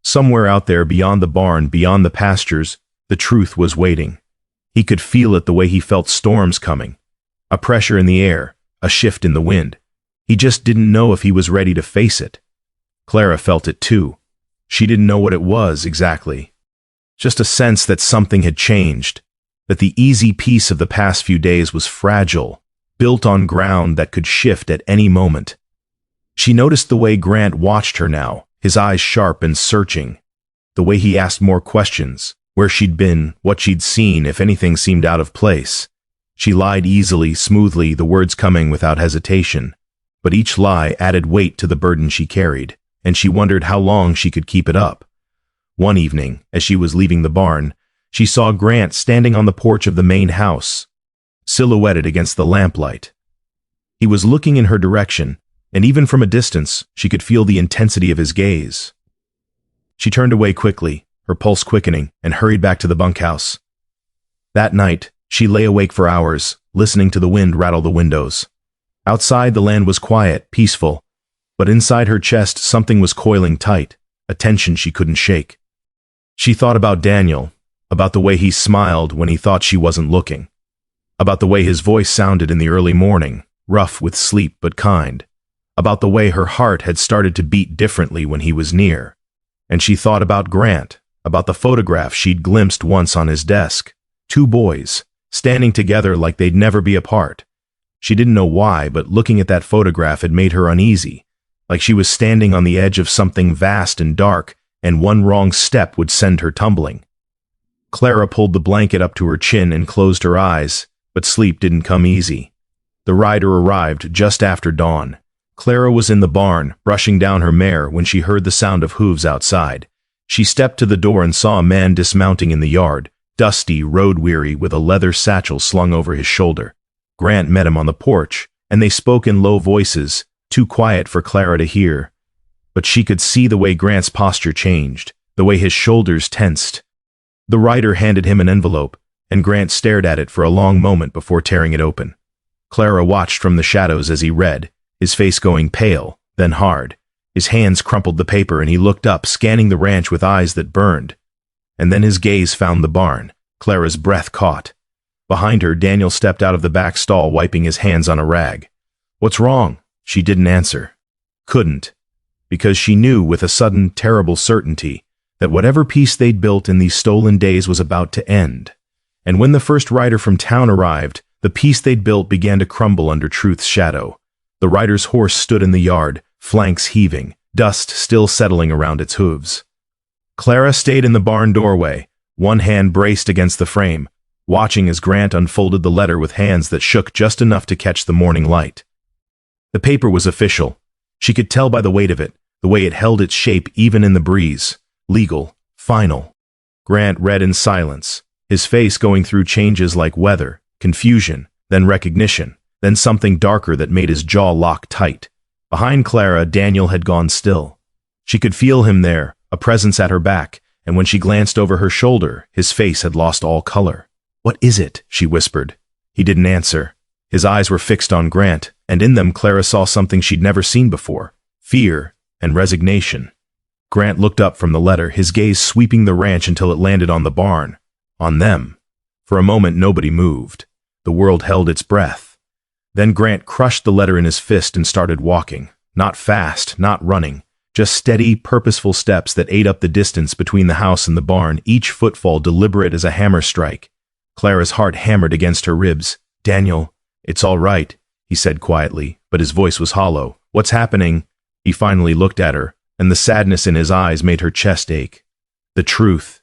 Somewhere out there, beyond the barn, beyond the pastures, the truth was waiting. He could feel it the way he felt storms coming, a pressure in the air, a shift in the wind. He just didn't know if he was ready to face it. Clara felt it too. She didn't know what it was exactly. Just a sense that something had changed, that the easy peace of the past few days was fragile, built on ground that could shift at any moment. She noticed the way Grant watched her now, his eyes sharp and searching, the way he asked more questions, where she'd been, what she'd seen, if anything seemed out of place. She lied easily, smoothly, the words coming without hesitation. But each lie added weight to the burden she carried, and she wondered how long she could keep it up. One evening, as she was leaving the barn, she saw Grant standing on the porch of the main house, silhouetted against the lamplight. He was looking in her direction, and even from a distance, she could feel the intensity of his gaze. She turned away quickly, her pulse quickening, and hurried back to the bunkhouse. That night, she lay awake for hours, listening to the wind rattle the windows. Outside, the land was quiet, peaceful, but inside her chest something was coiling tight, a tension she couldn't shake. She thought about Daniel, about the way he smiled when he thought she wasn't looking, about the way his voice sounded in the early morning, rough with sleep but kind, about the way her heart had started to beat differently when he was near. And she thought about Grant, about the photograph she'd glimpsed once on his desk. 2 boys, standing together like they'd never be apart. She didn't know why, but looking at that photograph had made her uneasy, like she was standing on the edge of something vast and dark, and one wrong step would send her tumbling. Clara pulled the blanket up to her chin and closed her eyes, but sleep didn't come easy. The rider arrived just after dawn. Clara was in the barn, brushing down her mare, when she heard the sound of hooves outside. She stepped to the door and saw a man dismounting in the yard, dusty, road-weary, with a leather satchel slung over his shoulder. Grant met him on the porch, and they spoke in low voices, too quiet for Clara to hear. But she could see the way Grant's posture changed, the way his shoulders tensed. The rider handed him an envelope, and Grant stared at it for a long moment before tearing it open. Clara watched from the shadows as he read, his face going pale, then hard. His hands crumpled the paper and he looked up, scanning the ranch with eyes that burned. And then his gaze found the barn. Clara's breath caught. Behind her, Daniel stepped out of the back stall, wiping his hands on a rag. "What's wrong?" She didn't answer. Couldn't. Because she knew with a sudden, terrible certainty that whatever peace they'd built in these stolen days was about to end. And when the first rider from town arrived, the peace they'd built began to crumble under truth's shadow. The rider's horse stood in the yard, flanks heaving, dust still settling around its hooves. Clara stayed in the barn doorway, one hand braced against the frame, watching as Grant unfolded the letter with hands that shook just enough to catch the morning light. The paper was official. She could tell by the weight of it, the way it held its shape even in the breeze. Legal, final. Grant read in silence, his face going through changes like weather, confusion, then recognition, then something darker that made his jaw lock tight. Behind Clara, Daniel had gone still. She could feel him there, a presence at her back, and when she glanced over her shoulder, his face had lost all color. "What is it?" she whispered. He didn't answer. His eyes were fixed on Grant, and in them Clara saw something she'd never seen before, fear and resignation. Grant looked up from the letter, his gaze sweeping the ranch until it landed on the barn, on them. For a moment nobody moved. The world held its breath. Then Grant crushed the letter in his fist and started walking, not fast, not running, just steady, purposeful steps that ate up the distance between the house and the barn, each footfall deliberate as a hammer strike. Clara's heart hammered against her ribs. "Daniel, it's all right," he said quietly, but his voice was hollow. "What's happening?" He finally looked at her, and the sadness in his eyes made her chest ache. The truth.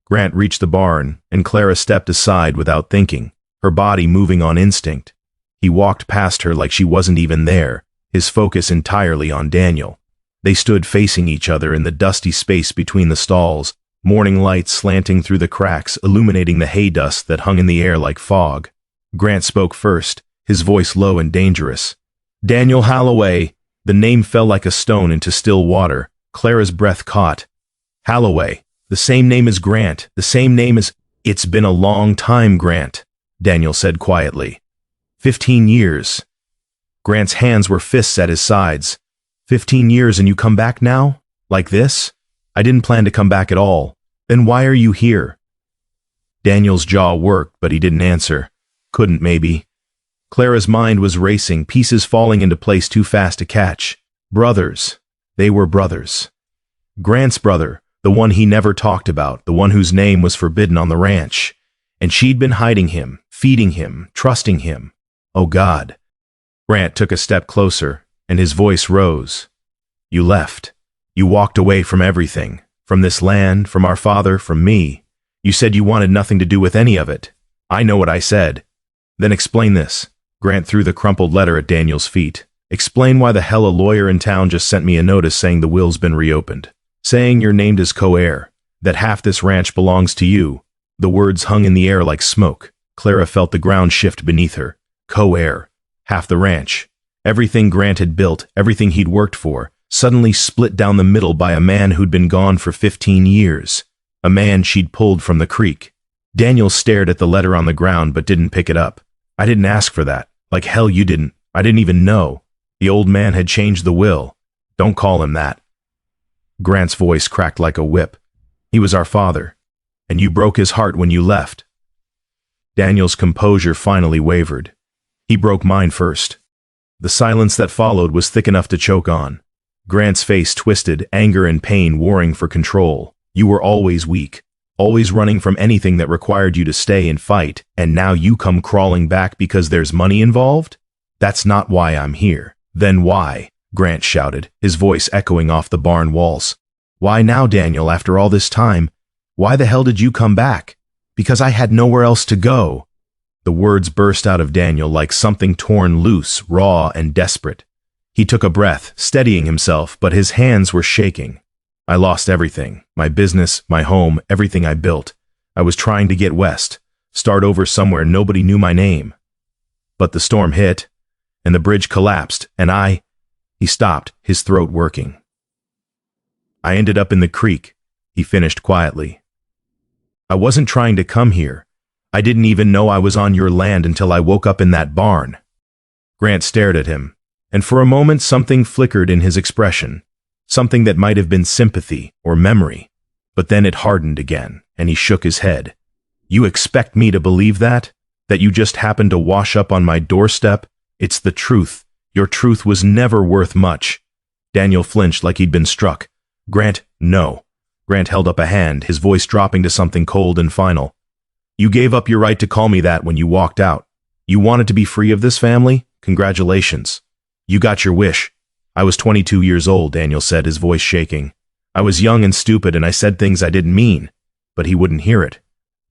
Grant reached the barn, and Clara stepped aside without thinking, her body moving on instinct. He walked past her like she wasn't even there, his focus entirely on Daniel. They stood facing each other in the dusty space between the stalls, morning light slanting through the cracks, illuminating the hay dust that hung in the air like fog. Grant spoke first, his voice low and dangerous. "Daniel Holloway." The name fell like a stone into still water. Clara's breath caught. "Holloway. The same name as Grant. The same name as—" "It's been a long time, Grant," Daniel said quietly. 15 years. Grant's hands were fists at his sides. 15 years and you come back now? Like this? I didn't plan to come back at all. Then why are you here?" Daniel's jaw worked, but he didn't answer. Couldn't, maybe. Clara's mind was racing, pieces falling into place too fast to catch. Brothers. They were brothers. Grant's brother, the one he never talked about, the one whose name was forbidden on the ranch. And she'd been hiding him, feeding him, trusting him. Oh God. Grant took a step closer, and his voice rose. "You left. You walked away from everything. From this land, from our father, from me. You said you wanted nothing to do with any of it. I know what I said. Then explain this." Grant threw the crumpled letter at Daniel's feet. "Explain why the hell a lawyer in town just sent me a notice saying the will's been reopened. Saying you're named as co-heir. That half this ranch belongs to you." The words hung in the air like smoke. Clara felt the ground shift beneath her. Co-heir. Half the ranch. Everything Grant had built, everything he'd worked for, suddenly split down the middle by a man who'd been gone for 15 years. A man she'd pulled from the creek. Daniel stared at the letter on the ground but didn't pick it up. I didn't ask for that. Like hell you didn't. I didn't even know. The old man had changed the will. Don't call him that. Grant's voice cracked like a whip. He was our father. And you broke his heart when you left. Daniel's composure finally wavered. He broke mine first. The silence that followed was thick enough to choke on. Grant's face twisted, anger and pain warring for control. You were always weak, always running from anything that required you to stay and fight, and now you come crawling back because there's money involved? That's not why I'm here. Then why? Grant shouted, his voice echoing off the barn walls. Why now, Daniel, after all this time? Why the hell did you come back? Because I had nowhere else to go. The words burst out of Daniel like something torn loose, raw and desperate. He took a breath, steadying himself, but his hands were shaking. I lost everything, my business, my home, everything I built. I was trying to get west, start over somewhere nobody knew my name. But the storm hit, and the bridge collapsed, and He stopped, his throat working. I ended up in the creek, he finished quietly. I wasn't trying to come here. I didn't even know I was on your land until I woke up in that barn. Grant stared at him, and for a moment something flickered in his expression, something that might have been sympathy or memory, but then it hardened again, and he shook his head. You expect me to believe that? That you just happened to wash up on my doorstep? It's the truth. Your truth was never worth much. Daniel flinched like he'd been struck. Grant, no. Grant held up a hand, his voice dropping to something cold and final. You gave up your right to call me that when you walked out. You wanted to be free of this family? Congratulations. You got your wish. I was 22 years old, Daniel said, his voice shaking. I was young and stupid, and I said things I didn't mean. But he wouldn't hear it.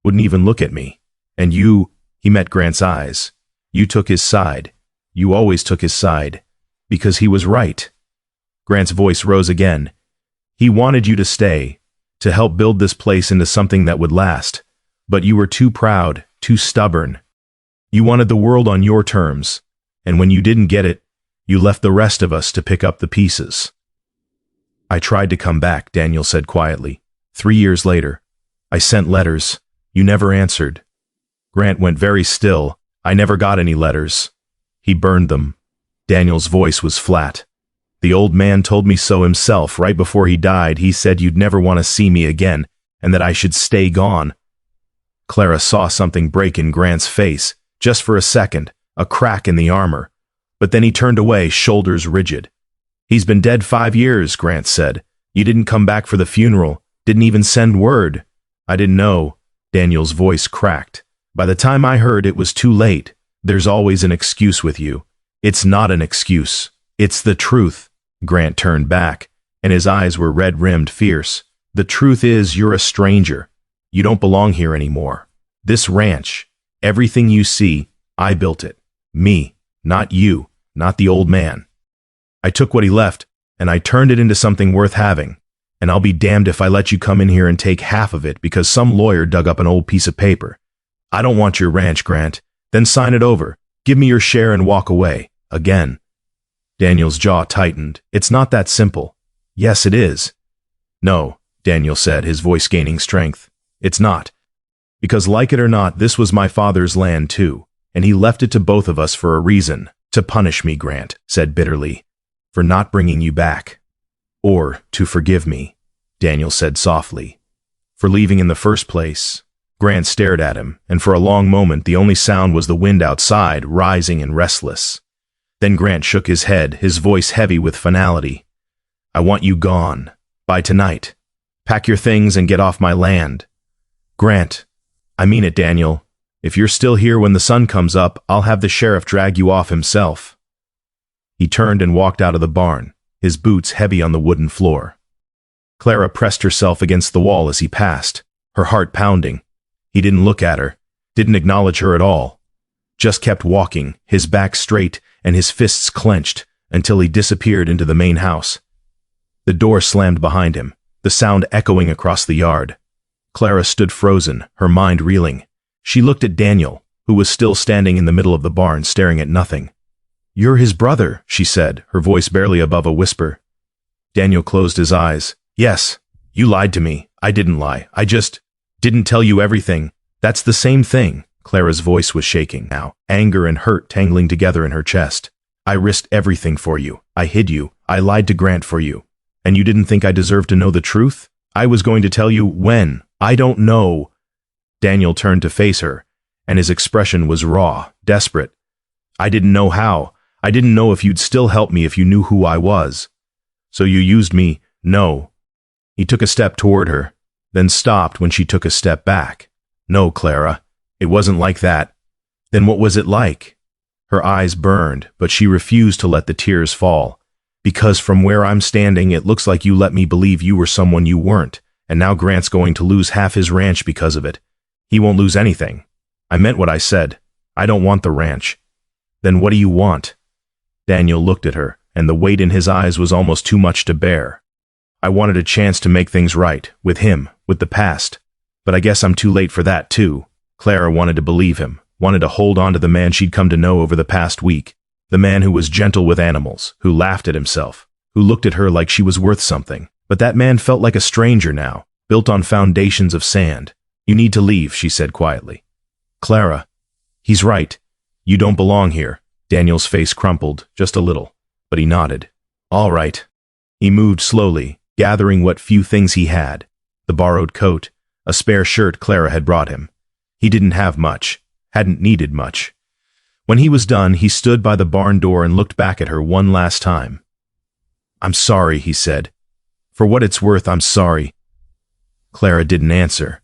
Wouldn't even look at me. And you, he met Grant's eyes. You took his side. You always took his side. Because he was right. Grant's voice rose again. He wanted you to stay, to help build this place into something that would last. But you were too proud, too stubborn. You wanted the world on your terms. And when you didn't get it, you left the rest of us to pick up the pieces. I tried to come back, Daniel said quietly. 3 years later. I sent letters. You never answered. Grant went very still. I never got any letters. He burned them. Daniel's voice was flat. The old man told me so himself right before he died. He said you'd never want to see me again, and that I should stay gone. Clara saw something break in Grant's face, just for a second, a crack in the armor. But then he turned away, shoulders rigid. He's been dead 5 years, Grant said. You didn't come back for the funeral, didn't even send word. I didn't know. Daniel's voice cracked. By the time I heard, it was too late. There's always an excuse with you. It's not an excuse. It's the truth. Grant turned back, and his eyes were red-rimmed, fierce. The truth is, you're a stranger. You don't belong here anymore. This ranch, everything you see, I built it. Me, not you, not the old man. I took what he left, and I turned it into something worth having. And I'll be damned if I let you come in here and take half of it because some lawyer dug up an old piece of paper. I don't want your ranch, Grant. Then sign it over. Give me your share and walk away. Again. Daniel's jaw tightened. It's not that simple. Yes, it is. No, Daniel said, his voice gaining strength. It's not. Because like it or not, this was my father's land too, and he left it to both of us for a reason. To punish me, Grant said bitterly, for not bringing you back. Or to forgive me, Daniel said softly. For leaving in the first place. Grant stared at him, and for a long moment the only sound was the wind outside, rising and restless. Then Grant shook his head, his voice heavy with finality. I want you gone. By tonight. Pack your things and get off my land. Grant, I mean it, Daniel. If you're still here when the sun comes up, I'll have the sheriff drag you off himself. He turned and walked out of the barn, his boots heavy on the wooden floor. Clara pressed herself against the wall as he passed, her heart pounding. He didn't look at her, didn't acknowledge her at all. Just kept walking, his back straight and his fists clenched, until he disappeared into the main house. The door slammed behind him, the sound echoing across the yard. Clara stood frozen, her mind reeling. She looked at Daniel, who was still standing in the middle of the barn staring at nothing. "You're his brother," she said, her voice barely above a whisper. Daniel closed his eyes. "Yes, you lied to me. I didn't lie. I just didn't tell you everything. That's the same thing." Clara's voice was shaking now, anger and hurt tangling together in her chest. "I risked everything for you. I hid you. I lied to Grant for you. And you didn't think I deserved to know the truth? I was going to tell you when. I don't know." Daniel turned to face her, and his expression was raw, desperate. "I didn't know how. I didn't know if you'd still help me if you knew who I was. So you used me?" "No." He took a step toward her, then stopped when she took a step back. "No, Clara. It wasn't like that." "Then what was it like?" Her eyes burned, but she refused to let the tears fall. "Because from where I'm standing, it looks like you let me believe you were someone you weren't, and now Grant's going to lose half his ranch because of it. He won't lose anything. I meant what I said. I don't want the ranch." "Then what do you want?" Daniel looked at her, and the weight in his eyes was almost too much to bear. "I wanted a chance to make things right, with him, with the past. But I guess I'm too late for that, too." Clara wanted to believe him, wanted to hold on to the man she'd come to know over the past week, the man who was gentle with animals, who laughed at himself, who looked at her like she was worth something. But that man felt like a stranger now, built on foundations of sand. "You need to leave," she said quietly. "Clara, he's right. You don't belong here." Daniel's face crumpled, just a little, but he nodded. "All right." He moved slowly, gathering what few things he had. The borrowed coat, a spare shirt Clara had brought him. He didn't have much, hadn't needed much. When he was done, he stood by the barn door and looked back at her one last time. "I'm sorry," he said. "For what it's worth, I'm sorry." Clara didn't answer.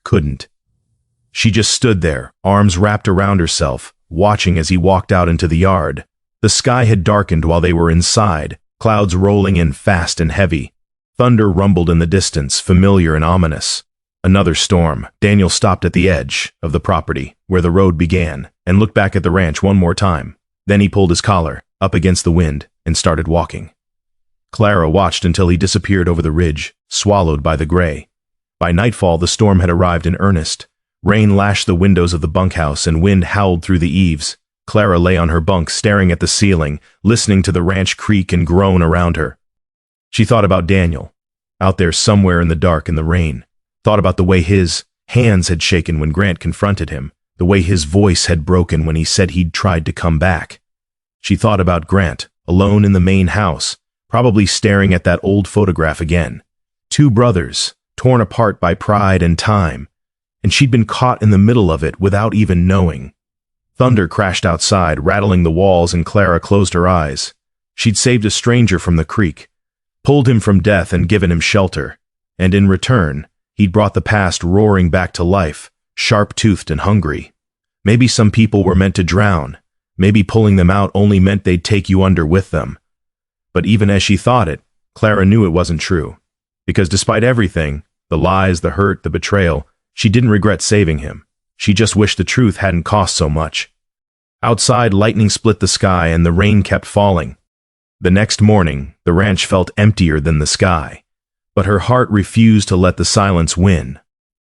Couldn't. She just stood there, arms wrapped around herself, watching as he walked out into the yard. The sky had darkened while they were inside, clouds rolling in fast and heavy. Thunder rumbled in the distance, familiar and ominous. Another storm. Daniel stopped at the edge of the property, where the road began, and looked back at the ranch one more time. Then he pulled his collar, up against the wind, and started walking. Clara watched until he disappeared over the ridge, swallowed by the gray. By nightfall, the storm had arrived in earnest. Rain lashed the windows of the bunkhouse and wind howled through the eaves. Clara lay on her bunk, staring at the ceiling, listening to the ranch creak and groan around her. She thought about Daniel, out there somewhere in the dark in the rain. Thought about the way his hands had shaken when Grant confronted him, the way his voice had broken when he said he'd tried to come back. She thought about Grant, alone in the main house, probably staring at that old photograph again. Two brothers, torn apart by pride and time, and she'd been caught in the middle of it without even knowing. Thunder crashed outside, rattling the walls, and Clara closed her eyes. She'd saved a stranger from the creek, pulled him from death and given him shelter, and in return, he'd brought the past roaring back to life, sharp-toothed and hungry. Maybe some people were meant to drown. Maybe pulling them out only meant they'd take you under with them. But even as she thought it, Clara knew it wasn't true. Because despite everything, the lies, the hurt, the betrayal, she didn't regret saving him. She just wished the truth hadn't cost so much. Outside, lightning split the sky and the rain kept falling. The next morning, the ranch felt emptier than the sky. But her heart refused to let the silence win.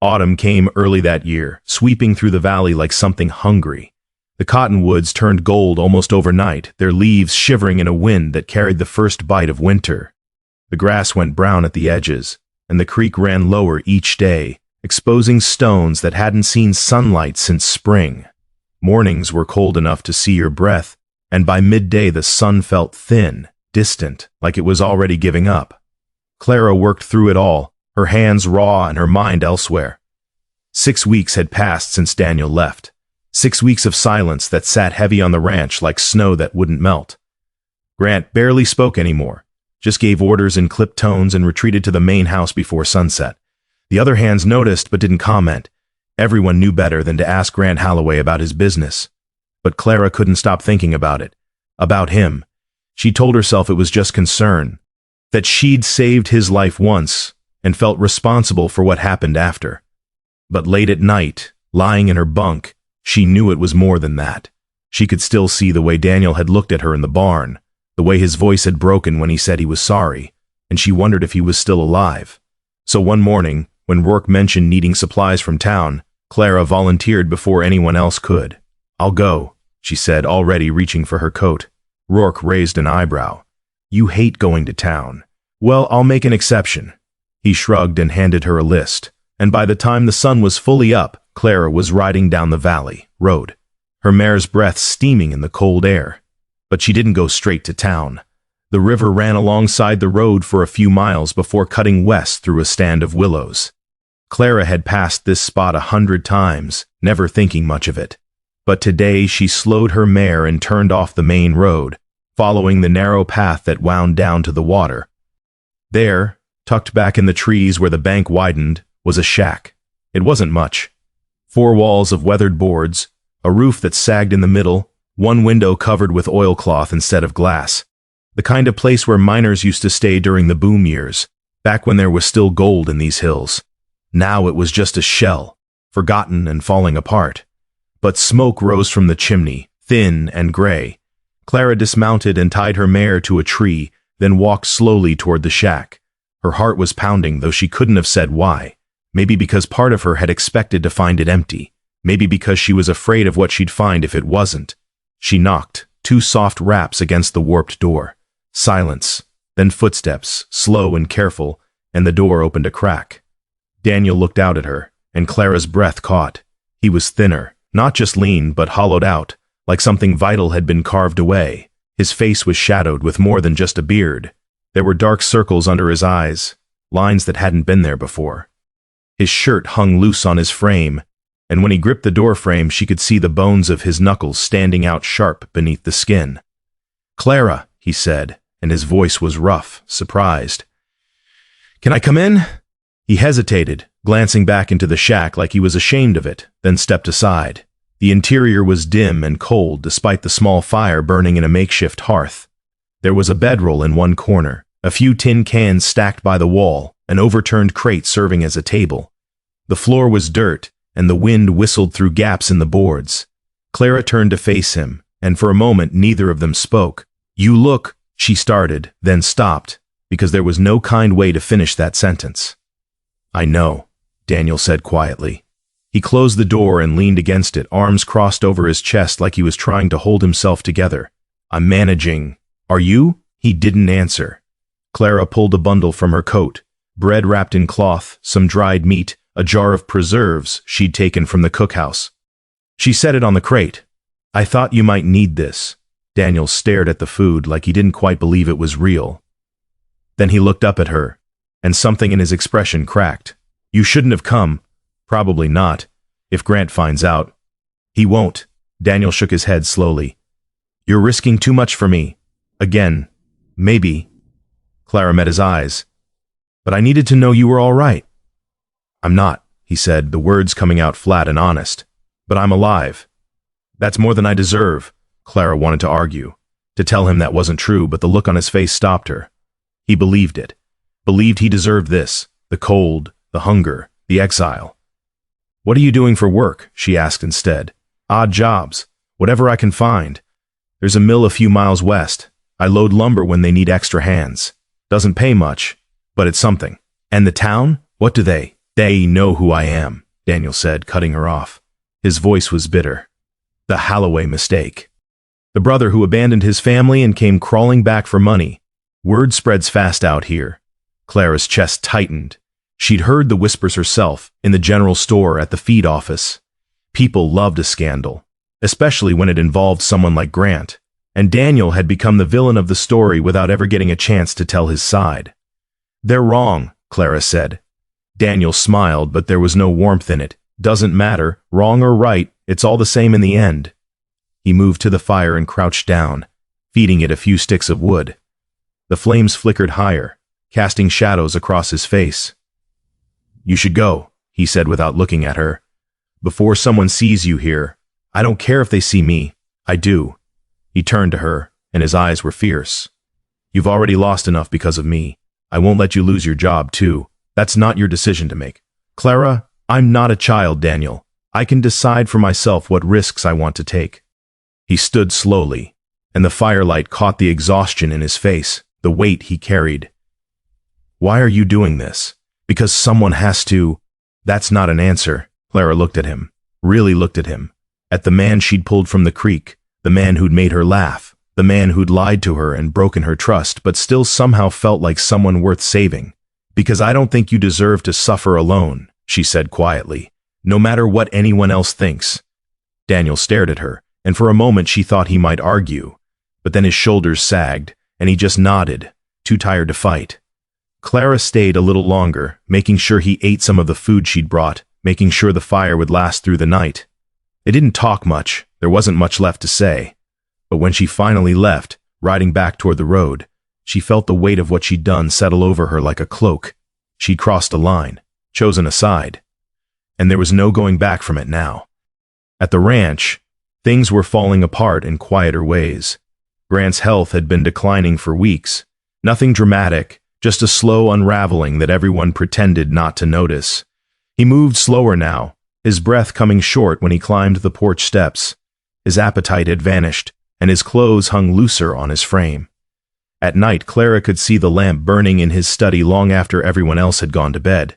Autumn came early that year, sweeping through the valley like something hungry. The cottonwoods turned gold almost overnight, their leaves shivering in a wind that carried the first bite of winter. The grass went brown at the edges, and the creek ran lower each day, exposing stones that hadn't seen sunlight since spring. Mornings were cold enough to see your breath, and by midday the sun felt thin, distant, like it was already giving up. Clara worked through it all, her hands raw and her mind elsewhere. 6 weeks had passed since Daniel left. 6 weeks of silence that sat heavy on the ranch like snow that wouldn't melt. Grant barely spoke anymore, just gave orders in clipped tones and retreated to the main house before sunset. The other hands noticed but didn't comment. Everyone knew better than to ask Grant Holloway about his business. But Clara couldn't stop thinking about it, about him. She told herself it was just concern, that she'd saved his life once and felt responsible for what happened after. But late at night, lying in her bunk, she knew it was more than that. She could still see the way Daniel had looked at her in the barn, the way his voice had broken when he said he was sorry, and she wondered if he was still alive. So one morning, when Rourke mentioned needing supplies from town, Clara volunteered before anyone else could. "I'll go," she said, already reaching for her coat. Rourke raised an eyebrow. You hate going to town. Well, I'll make an exception. He shrugged and handed her a list, and by the time the sun was fully up, Clara was riding down the valley road, her mare's breath steaming in the cold air. But she didn't go straight to town. The river ran alongside the road for a few miles before cutting west through a stand of willows. Clara had passed this spot 100 times, never thinking much of it. But today she slowed her mare and turned off the main road, following the narrow path that wound down to the water. There, tucked back in the trees where the bank widened, was a shack. It wasn't much. 4 walls of weathered boards, a roof that sagged in the middle, one window covered with oilcloth instead of glass. The kind of place where miners used to stay during the boom years, back when there was still gold in these hills. Now it was just a shell, forgotten and falling apart. But smoke rose from the chimney, thin and gray. Clara dismounted and tied her mare to a tree, then walked slowly toward the shack. Her heart was pounding, though she couldn't have said why. Maybe because part of her had expected to find it empty. Maybe because she was afraid of what she'd find if it wasn't. She knocked, 2 soft raps against the warped door. Silence, then footsteps, slow and careful, and the door opened a crack. Daniel looked out at her, and Clara's breath caught. He was thinner, not just lean, but hollowed out, like something vital had been carved away. His face was shadowed with more than just a beard. There were dark circles under his eyes, lines that hadn't been there before. His shirt hung loose on his frame, and when he gripped the door frame, she could see the bones of his knuckles standing out sharp beneath the skin. "Clara," he said, and his voice was rough, surprised. "Can I come in?" He hesitated, glancing back into the shack like he was ashamed of it, then stepped aside. The interior was dim and cold despite the small fire burning in a makeshift hearth. There was a bedroll in one corner, a few tin cans stacked by the wall, an overturned crate serving as a table. The floor was dirt, and the wind whistled through gaps in the boards. Clara turned to face him, and for a moment neither of them spoke. "You look," she started, then stopped, because there was no kind way to finish that sentence. "I know," Daniel said quietly. He closed the door and leaned against it, arms crossed over his chest like he was trying to hold himself together. "I'm managing." "Are you?" He didn't answer. Clara pulled a bundle from her coat, bread wrapped in cloth, some dried meat, a jar of preserves she'd taken from the cookhouse. She set it on the crate. "I thought you might need this." Daniel stared at the food like he didn't quite believe it was real. Then he looked up at her, and something in his expression cracked. "You shouldn't have come." "Probably not, if Grant finds out." "He won't." Daniel shook his head slowly. "You're risking too much for me. Again. Maybe." Clara met his eyes. "But I needed to know you were all right." "I'm not," he said, the words coming out flat and honest. "But I'm alive." "That's more than I deserve," Clara wanted to argue, to tell him that wasn't true, but the look on his face stopped her. He believed it. Believed he deserved this, the cold, the hunger, the exile. "What are you doing for work?" she asked instead. "Odd jobs. Whatever I can find. There's a mill a few miles west. I load lumber when they need extra hands. Doesn't pay much, but it's something." "And the town? What do they?" "They know who I am," Daniel said, cutting her off. His voice was bitter. "The Holloway mistake. The brother who abandoned his family and came crawling back for money. Word spreads fast out here." Clara's chest tightened. She'd heard the whispers herself, in the general store, at the feed office. People loved a scandal, especially when it involved someone like Grant, and Daniel had become the villain of the story without ever getting a chance to tell his side. "They're wrong," Clara said. Daniel smiled, but there was no warmth in it. "Doesn't matter, wrong or right, it's all the same in the end." He moved to the fire and crouched down, feeding it a few sticks of wood. The flames flickered higher, casting shadows across his face. "You should go," he said without looking at her. "Before someone sees you here. I don't care if they see me. I do." He turned to her, and his eyes were fierce. "You've already lost enough because of me. I won't let you lose your job, too. That's not your decision to make." "Clara, I'm not a child, Daniel. I can decide for myself what risks I want to take." He stood slowly, and the firelight caught the exhaustion in his face, the weight he carried. "Why are you doing this?" "Because someone has to." "That's not an answer." Clara looked at him, really looked at him, at the man she'd pulled from the creek, The man who'd made her laugh. The man who'd lied to her and broken her trust, but still somehow felt like someone worth saving. "Because I don't think you deserve to suffer alone," she said quietly, "no matter what anyone else thinks." Daniel stared at her, and for a moment she thought he might argue, but then his shoulders sagged, and he just nodded, too tired to fight. Clara stayed a little longer, making sure he ate some of the food she'd brought, making sure the fire would last through the night. They didn't talk much, there wasn't much left to say. But when she finally left, riding back toward the road, she felt the weight of what she'd done settle over her like a cloak. She'd crossed a line, chosen a side, and there was no going back from it now. At the ranch, things were falling apart in quieter ways. Grant's health had been declining for weeks. Nothing dramatic, just a slow unraveling that everyone pretended not to notice. He moved slower now, his breath coming short when he climbed the porch steps. His appetite had vanished, and his clothes hung looser on his frame. At night, Clara could see the lamp burning in his study long after everyone else had gone to bed.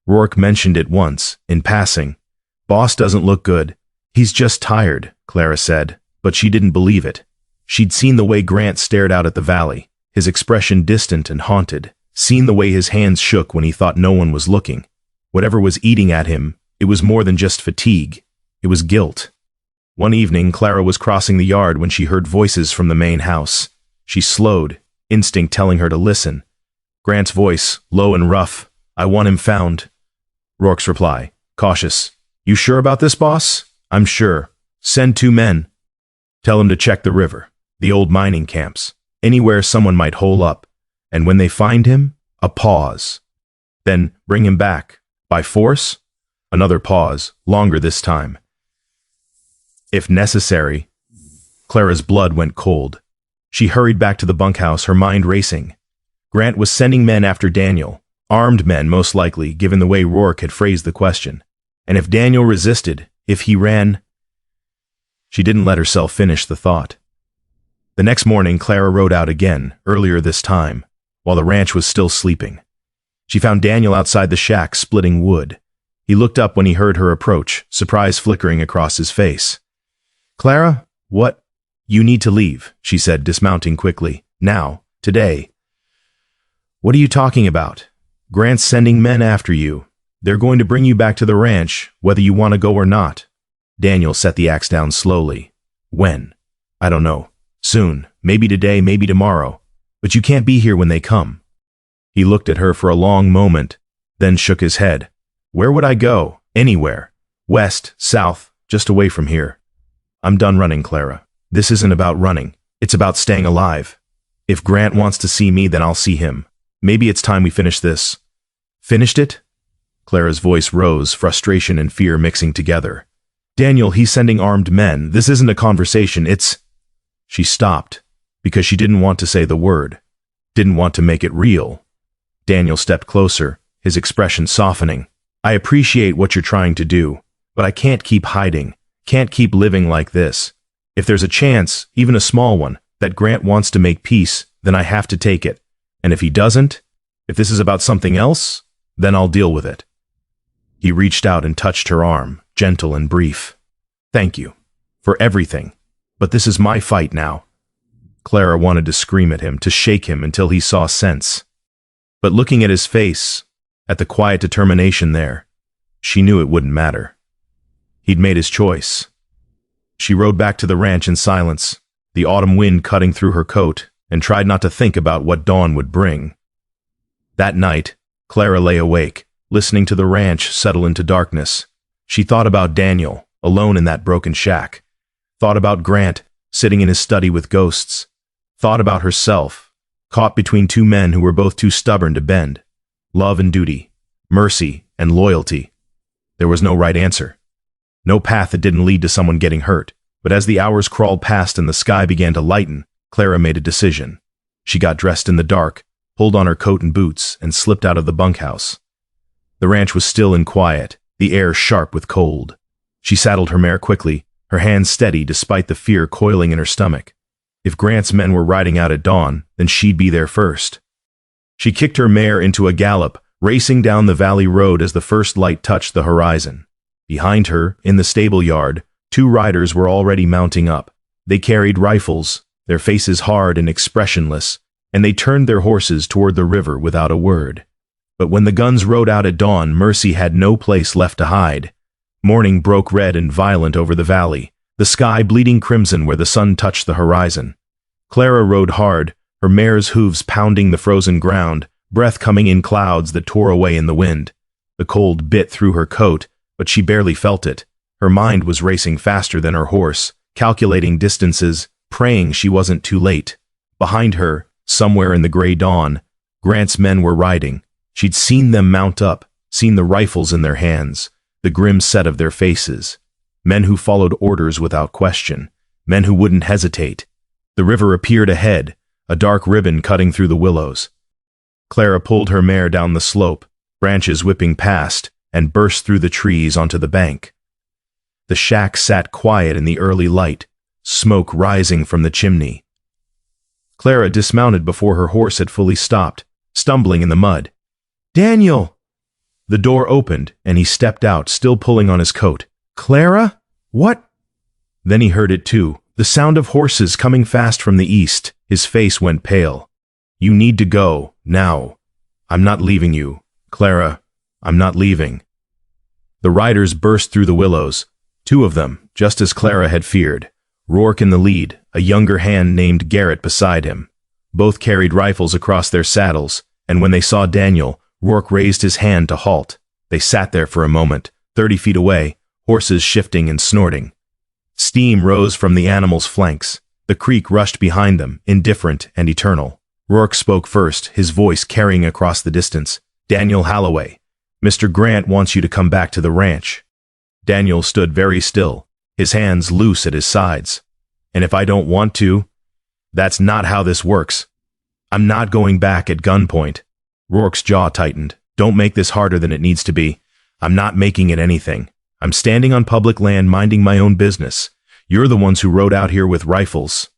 Rourke mentioned it once, in passing. "Boss doesn't look good. He's just tired," Clara said, but she didn't believe it. She'd seen the way Grant stared out at the valley, his expression distant and haunted, seen the way his hands shook when he thought no one was looking. Whatever was eating at him, it was more than just fatigue. It was guilt. One evening, Clara was crossing the yard when she heard voices from the main house. She slowed, instinct telling her to listen. Grant's voice, low and rough. "I want him found." Rourke's reply, cautious. "You sure about this, boss?" "I'm sure. Send 2 men. Tell him to check the river, the old mining camps, anywhere someone might hole up. And when they find him, a pause. Then bring him back. By force?" Another pause, longer this time. "If necessary." Clara's blood went cold. She hurried back to the bunkhouse, her mind racing. Grant was sending men after Daniel, armed men most likely, given the way Rourke had phrased the question. And if Daniel resisted, if he ran... She didn't let herself finish the thought. The next morning, Clara rode out again, earlier this time, while the ranch was still sleeping. She found Daniel outside the shack, splitting wood. He looked up when he heard her approach, surprise flickering across his face. "Clara, what?" "You need to leave," she said, dismounting quickly. "Now, today." "What are you talking about? Grant's sending men after you. They're going to bring you back to the ranch, whether you want to go or not." Daniel set the axe down slowly. "When?" "I don't know. Soon. Maybe today, maybe tomorrow. But you can't be here when they come." He looked at her for a long moment, then shook his head. "Where would I go? Anywhere. West, south, just away from here. I'm done running, Clara. This isn't about running. It's about staying alive. If Grant wants to see me, then I'll see him. Maybe it's time we finish this." "Finished it?" Clara's voice rose, frustration and fear mixing together. "Daniel, he's sending armed men. This isn't a conversation, it's..." She stopped, because she didn't want to say the word. Didn't want to make it real. Daniel stepped closer, his expression softening. "I appreciate what you're trying to do, but I can't keep hiding, can't keep living like this. If there's a chance, even a small one, that Grant wants to make peace, then I have to take it. And if he doesn't, if this is about something else, then I'll deal with it." He reached out and touched her arm, gentle and brief. "Thank you. For everything. But this is my fight now." Clara wanted to scream at him, to shake him until he saw sense. But looking at his face, at the quiet determination there, she knew it wouldn't matter. He'd made his choice. She rode back to the ranch in silence, the autumn wind cutting through her coat, and tried not to think about what dawn would bring. That night, Clara lay awake, listening to the ranch settle into darkness. She thought about Daniel, alone in that broken shack. Thought about Grant, sitting in his study with ghosts. Thought about herself, caught between 2 men who were both too stubborn to bend. Love and duty, mercy and loyalty. There was no right answer. No path that didn't lead to someone getting hurt. But as the hours crawled past and the sky began to lighten, Clara made a decision. She got dressed in the dark, pulled on her coat and boots, and slipped out of the bunkhouse. The ranch was still and quiet, the air sharp with cold. She saddled her mare quickly, her hands steady despite the fear coiling in her stomach. If Grant's men were riding out at dawn, then she'd be there first. She kicked her mare into a gallop, racing down the valley road as the first light touched the horizon. Behind her, in the stable yard, 2 riders were already mounting up. They carried rifles, their faces hard and expressionless, and they turned their horses toward the river without a word. But when the guns rode out at dawn, Mercy had no place left to hide. Morning broke red and violent over the valley, the sky bleeding crimson where the sun touched the horizon. Clara rode hard, her mare's hooves pounding the frozen ground, breath coming in clouds that tore away in the wind. The cold bit through her coat, but she barely felt it. Her mind was racing faster than her horse, calculating distances, praying she wasn't too late. Behind her, somewhere in the gray dawn, Grant's men were riding. She'd seen them mount up, seen the rifles in their hands, the grim set of their faces. Men who followed orders without question, men who wouldn't hesitate. The river appeared ahead, a dark ribbon cutting through the willows. Clara pulled her mare down the slope, branches whipping past, and burst through the trees onto the bank. The shack sat quiet in the early light, smoke rising from the chimney. Clara dismounted before her horse had fully stopped, stumbling in the mud. "Daniel!" The door opened, and he stepped out, still pulling on his coat. "Clara? What?" Then he heard it too, the sound of horses coming fast from the east. His face went pale. "You need to go, now. I'm not leaving you, Clara. I'm not leaving." The riders burst through the willows, two of them, just as Clara had feared. Rourke in the lead, a younger hand named Garrett beside him. Both carried rifles across their saddles, and when they saw Daniel, Rourke raised his hand to halt. They sat there for a moment, 30 feet away, horses shifting and snorting. Steam rose from the animals' flanks. The creek rushed behind them, indifferent and eternal. Rourke spoke first, his voice carrying across the distance. "Daniel Holloway, Mr. Grant wants you to come back to the ranch." Daniel stood very still, his hands loose at his sides. "And if I don't want to? That's not how this works. I'm not going back at gunpoint." Rourke's jaw tightened. "Don't make this harder than it needs to be. I'm not making it anything. I'm standing on public land minding my own business. You're the ones who rode out here with rifles."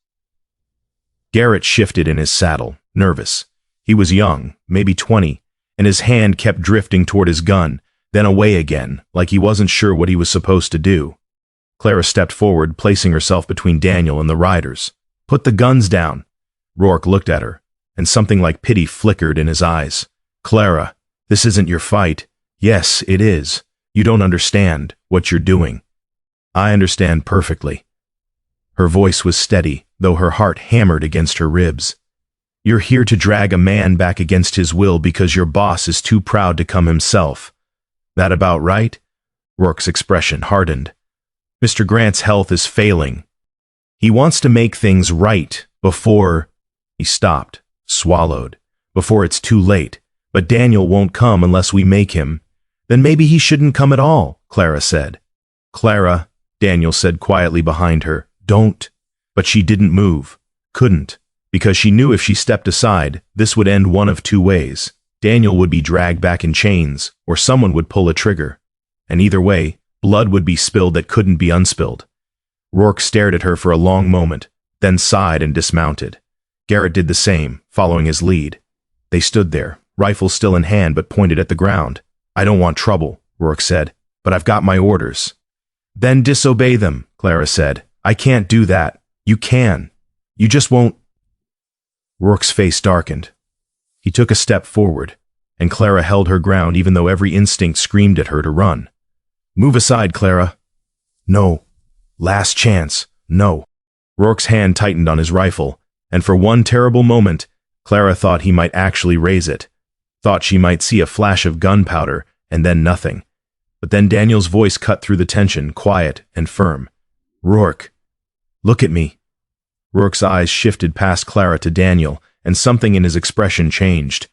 Garrett shifted in his saddle, nervous. He was young, maybe 20, and his hand kept drifting toward his gun, then away again, like he wasn't sure what he was supposed to do. Clara stepped forward, placing herself between Daniel and the riders. "Put the guns down." Rourke looked at her, and something like pity flickered in his eyes. "Clara, this isn't your fight." "Yes, it is. You don't understand what you're doing." "I understand perfectly." Her voice was steady, though her heart hammered against her ribs. "You're here to drag a man back against his will because your boss is too proud to come himself. That about right?" Rourke's expression hardened. "Mr. Grant's health is failing. He wants to make things right before—" He stopped, swallowed. "Before it's too late. But Daniel won't come unless we make him." "Then maybe he shouldn't come at all," Clara said. "Clara," Daniel said quietly behind her, "don't." But she didn't move, couldn't, because she knew if she stepped aside, this would end one of two ways. Daniel would be dragged back in chains, or someone would pull a trigger. And either way, blood would be spilled that couldn't be unspilled. Rourke stared at her for a long moment, then sighed and dismounted. Garrett did the same, following his lead. They stood there, rifles still in hand but pointed at the ground. "I don't want trouble," Rourke said, "but I've got my orders." "Then disobey them," Clara said. "I can't do that. You can. You just won't." Rourke's face darkened. He took a step forward, and Clara held her ground even though every instinct screamed at her to run. "Move aside, Clara." "No. Last chance. No." Rourke's hand tightened on his rifle, and for one terrible moment, Clara thought he might actually raise it, thought she might see a flash of gunpowder, and then nothing. But then Daniel's voice cut through the tension, quiet and firm. "Rourke, look at me." Rourke's eyes shifted past Clara to Daniel, and something in his expression changed.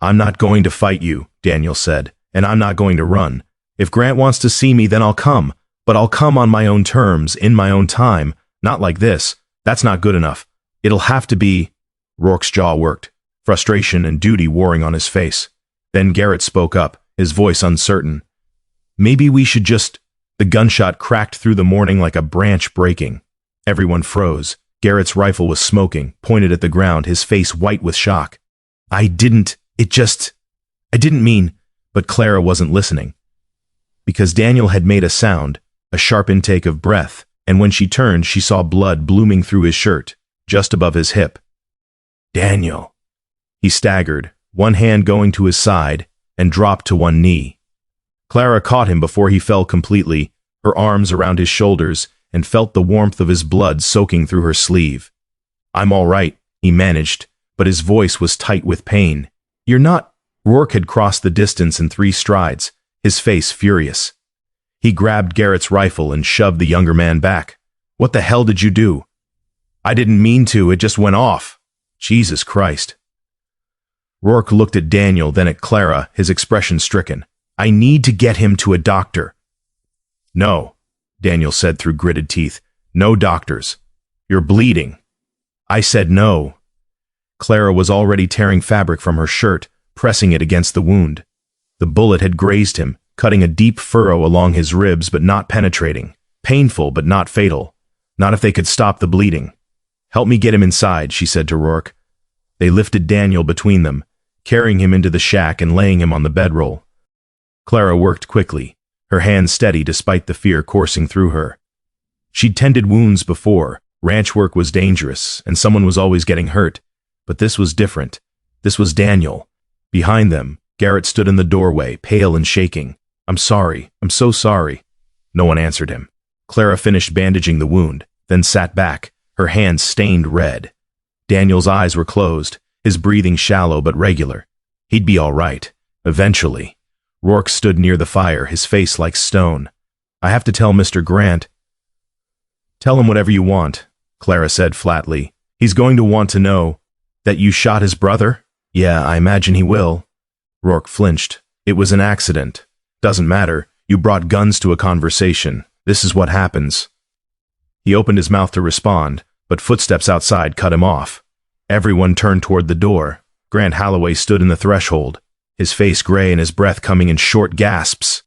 "I'm not going to fight you," Daniel said, "and I'm not going to run. If Grant wants to see me, then I'll come, but I'll come on my own terms, in my own time, not like this. That's not good enough. It'll have to be—" Rourke's jaw worked, frustration and duty warring on his face. Then Garrett spoke up, his voice uncertain. "Maybe we should just—" The gunshot cracked through the morning like a branch breaking. Everyone froze. Garrett's rifle was smoking, pointed at the ground, his face white with shock. I didn't mean—" But Clara wasn't listening. Because Daniel had made a sound, a sharp intake of breath, and when she turned, she saw blood blooming through his shirt, just above his hip. "Daniel." He staggered, one hand going to his side, and dropped to one knee. Clara caught him before he fell completely, her arms around his shoulders, and felt the warmth of his blood soaking through her sleeve. "I'm all right," he managed, but his voice was tight with pain. "You're not—" Rourke had crossed the distance in 3 strides, his face furious. He grabbed Garrett's rifle and shoved the younger man back. "What the hell did you do?" "I didn't mean to, it just went off." "Jesus Christ." Rourke looked at Daniel, then at Clara, his expression stricken. "I need to get him to a doctor." "No," Daniel said through gritted teeth. "No doctors. You're bleeding." "I said no." Clara was already tearing fabric from her shirt, pressing it against the wound. The bullet had grazed him, cutting a deep furrow along his ribs but not penetrating. Painful but not fatal. Not if they could stop the bleeding. "Help me get him inside," she said to Rourke. They lifted Daniel between them, carrying him into the shack and laying him on the bedroll. Clara worked quickly, her hands steady despite the fear coursing through her. She'd tended wounds before. Ranch work was dangerous, and someone was always getting hurt. But this was different. This was Daniel. Behind them, Garrett stood in the doorway, pale and shaking. "I'm sorry. I'm so sorry." No one answered him. Clara finished bandaging the wound, then sat back, her hands stained red. Daniel's eyes were closed, his breathing shallow but regular. He'd be all right, eventually. Rourke stood near the fire, his face like stone. "I have to tell Mr. Grant." "Tell him whatever you want," Clara said flatly. "He's going to want to know that you shot his brother?" "Yeah, I imagine he will." Rourke flinched. "It was an accident. Doesn't matter. You brought guns to a conversation. This is what happens." He opened his mouth to respond, but footsteps outside cut him off. Everyone turned toward the door. Grant Holloway stood in the threshold, his face gray and his breath coming in short gasps.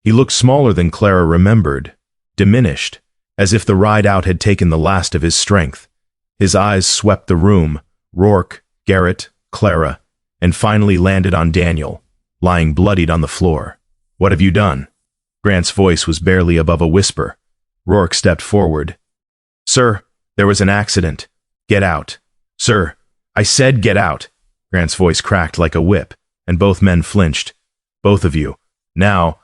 He looked smaller than Clara remembered, diminished, as if the ride out had taken the last of his strength. His eyes swept the room, Rourke, Garrett, Clara, and finally landed on Daniel, lying bloodied on the floor. "What have you done?" Grant's voice was barely above a whisper. Rourke stepped forward. "Sir, there was an accident. Get out." "Sir, I said get out." Grant's voice cracked like a whip, and both men flinched. "Both of you. Now."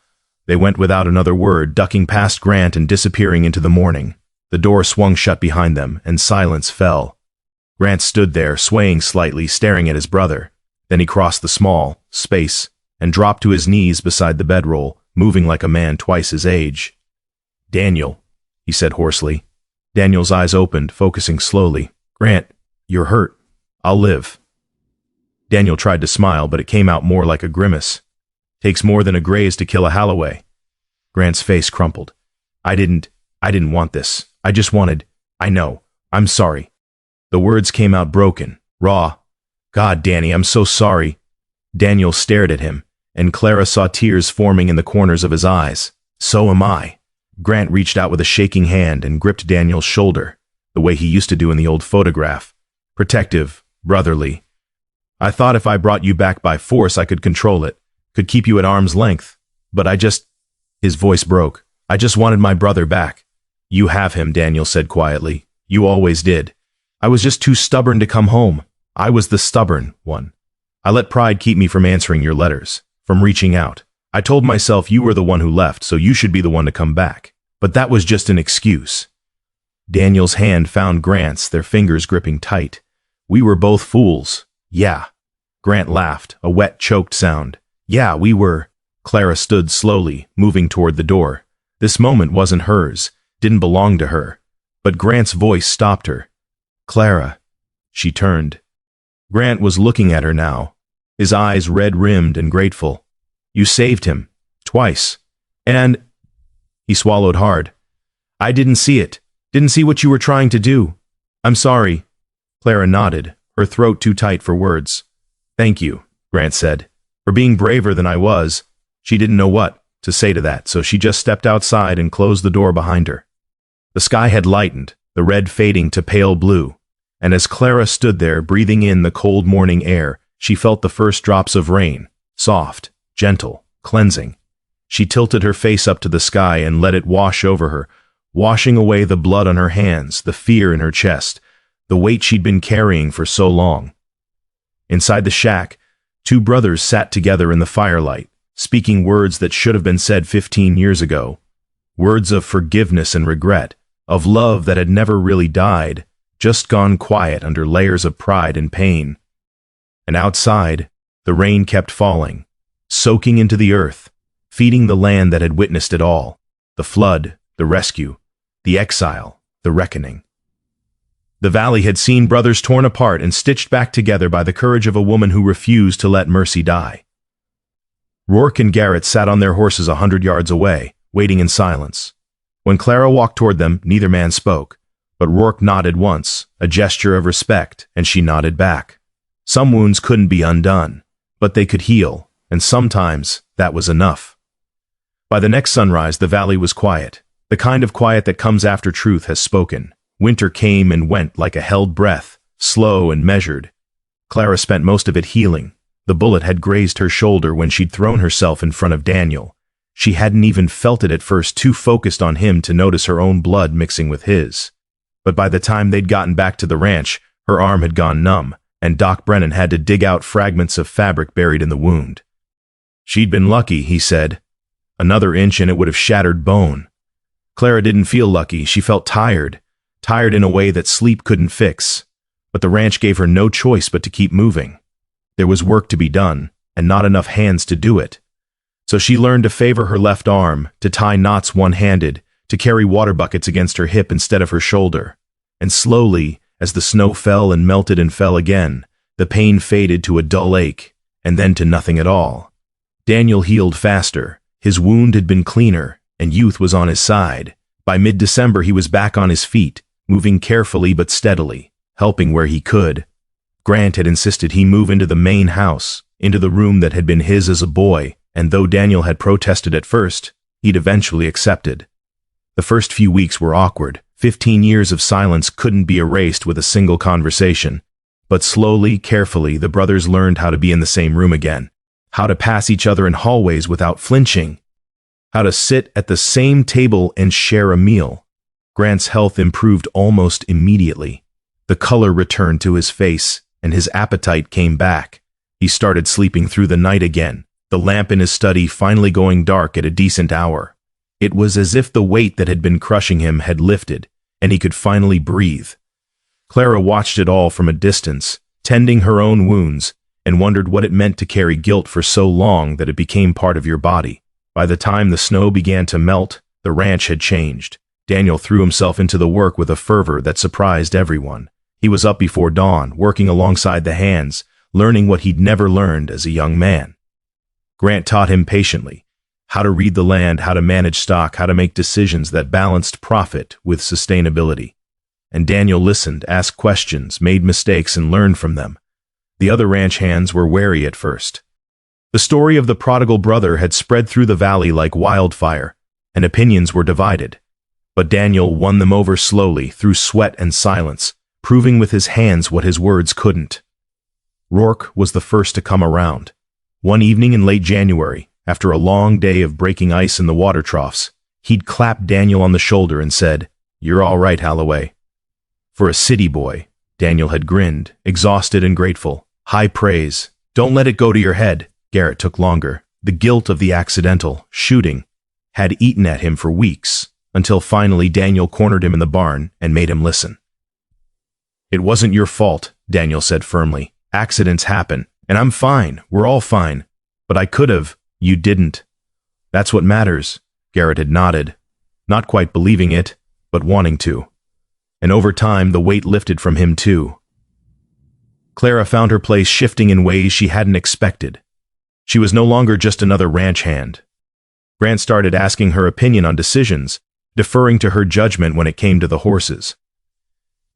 They went without another word, ducking past Grant and disappearing into the morning. The door swung shut behind them, and silence fell. Grant stood there, swaying slightly, staring at his brother. Then he crossed the small space and dropped to his knees beside the bedroll, moving like a man twice his age. "Daniel," he said hoarsely. Daniel's eyes opened, focusing slowly. "Grant, you're hurt. I'll live." Daniel tried to smile, but it came out more like a grimace. "Takes more than a graze to kill a Holloway." Grant's face crumpled. I didn't want this. I just wanted— I know. I'm sorry." The words came out broken, raw. "God, Danny, I'm so sorry." Daniel stared at him, and Clara saw tears forming in the corners of his eyes. "So am I." Grant reached out with a shaking hand and gripped Daniel's shoulder, the way he used to do in the old photograph. Protective, brotherly. "I thought if I brought you back by force I could control it, could keep you at arm's length. But I just—" His voice broke. "I just wanted my brother back." "You have him," Daniel said quietly. "You always did. I was just too stubborn to come home. I was the stubborn one. I let pride keep me from answering your letters, from reaching out. I told myself you were the one who left, so you should be the one to come back. But that was just an excuse." Daniel's hand found Grant's, their fingers gripping tight. "We were both fools." "Yeah." Grant laughed, a wet, choked sound. "Yeah, we were." Clara stood slowly, moving toward the door. This moment wasn't hers, didn't belong to her. But Grant's voice stopped her. "Clara." She turned. Grant was looking at her now, his eyes red-rimmed and grateful. "You saved him. Twice. And—" He swallowed hard. "I didn't see it. Didn't see what you were trying to do. I'm sorry." Clara nodded, her throat too tight for words. "Thank you," Grant said, "for being braver than I was." She didn't know what to say to that, so she just stepped outside and closed the door behind her. The sky had lightened, the red fading to pale blue, and as Clara stood there breathing in the cold morning air, she felt the first drops of rain, soft, gentle, cleansing. She tilted her face up to the sky and let it wash over her, washing away the blood on her hands, the fear in her chest, the weight she'd been carrying for so long. Inside the shack, two brothers sat together in the firelight, speaking words that should have been said 15 years ago. Words of forgiveness and regret, of love that had never really died, just gone quiet under layers of pride and pain. And outside, the rain kept falling, soaking into the earth, feeding the land that had witnessed it all, the flood, the rescue, the exile, the reckoning. The valley had seen brothers torn apart and stitched back together by the courage of a woman who refused to let mercy die. Rourke and Garrett sat on their horses 100 yards away, waiting in silence. When Clara walked toward them, neither man spoke, but Rourke nodded once, a gesture of respect, and she nodded back. Some wounds couldn't be undone, but they could heal, and sometimes that was enough. By the next sunrise, the valley was quiet, the kind of quiet that comes after truth has spoken. Winter came and went like a held breath, slow and measured. Clara spent most of it healing. The bullet had grazed her shoulder when she'd thrown herself in front of Daniel. She hadn't even felt it at first, too focused on him to notice her own blood mixing with his. But by the time they'd gotten back to the ranch, her arm had gone numb, and Doc Brennan had to dig out fragments of fabric buried in the wound. She'd been lucky, he said. Another inch and it would have shattered bone. Clara didn't feel lucky. She felt tired in a way that sleep couldn't fix. But the ranch gave her no choice but to keep moving. There was work to be done, and not enough hands to do it. So she learned to favor her left arm, to tie knots one-handed, to carry water buckets against her hip instead of her shoulder. And slowly, as the snow fell and melted and fell again, the pain faded to a dull ache, and then to nothing at all. Daniel healed faster. His wound had been cleaner, and youth was on his side. By mid-December he was back on his feet, moving carefully but steadily, helping where he could. Grant had insisted he move into the main house, into the room that had been his as a boy, and though Daniel had protested at first, he'd eventually accepted. The first few weeks were awkward. 15 years of silence couldn't be erased with a single conversation. But slowly, carefully, the brothers learned how to be in the same room again, how to pass each other in hallways without flinching, how to sit at the same table and share a meal. Grant's health improved almost immediately. The color returned to his face, and his appetite came back. He started sleeping through the night again, the lamp in his study finally going dark at a decent hour. It was as if the weight that had been crushing him had lifted, and he could finally breathe. Clara watched it all from a distance, tending her own wounds, and wondered what it meant to carry guilt for so long that it became part of your body. By the time the snow began to melt, the ranch had changed. Daniel threw himself into the work with a fervor that surprised everyone. He was up before dawn, working alongside the hands, learning what he'd never learned as a young man. Grant taught him patiently how to read the land, how to manage stock, how to make decisions that balanced profit with sustainability. And Daniel listened, asked questions, made mistakes, and learned from them. The other ranch hands were wary at first. The story of the prodigal brother had spread through the valley like wildfire, and opinions were divided. But Daniel won them over slowly, through sweat and silence, proving with his hands what his words couldn't. Rourke was the first to come around. One evening in late January, after a long day of breaking ice in the water troughs, he'd clapped Daniel on the shoulder and said, "You're all right, Holloway." For a city boy, Daniel had grinned, exhausted and grateful. High praise. Don't let it go to your head. Garrett took longer. The guilt of the accidental shooting had eaten at him for weeks, until finally Daniel cornered him in the barn and made him listen. "It wasn't your fault," Daniel said firmly. "Accidents happen, and I'm fine. We're all fine. But I could have. You didn't. That's what matters." Garrett had nodded, not quite believing it, but wanting to. And over time, the weight lifted from him too. Clara found her place shifting in ways she hadn't expected. She was no longer just another ranch hand. Grant started asking her opinion on decisions, deferring to her judgment when it came to the horses.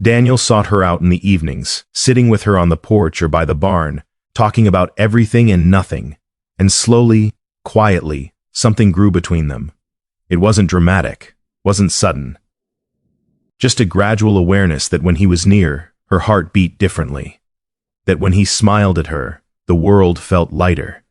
Daniel sought her out in the evenings, sitting with her on the porch or by the barn, talking about everything and nothing. And slowly, quietly, something grew between them. It wasn't dramatic, wasn't sudden. Just a gradual awareness that when he was near, her heart beat differently. That when he smiled at her, the world felt lighter.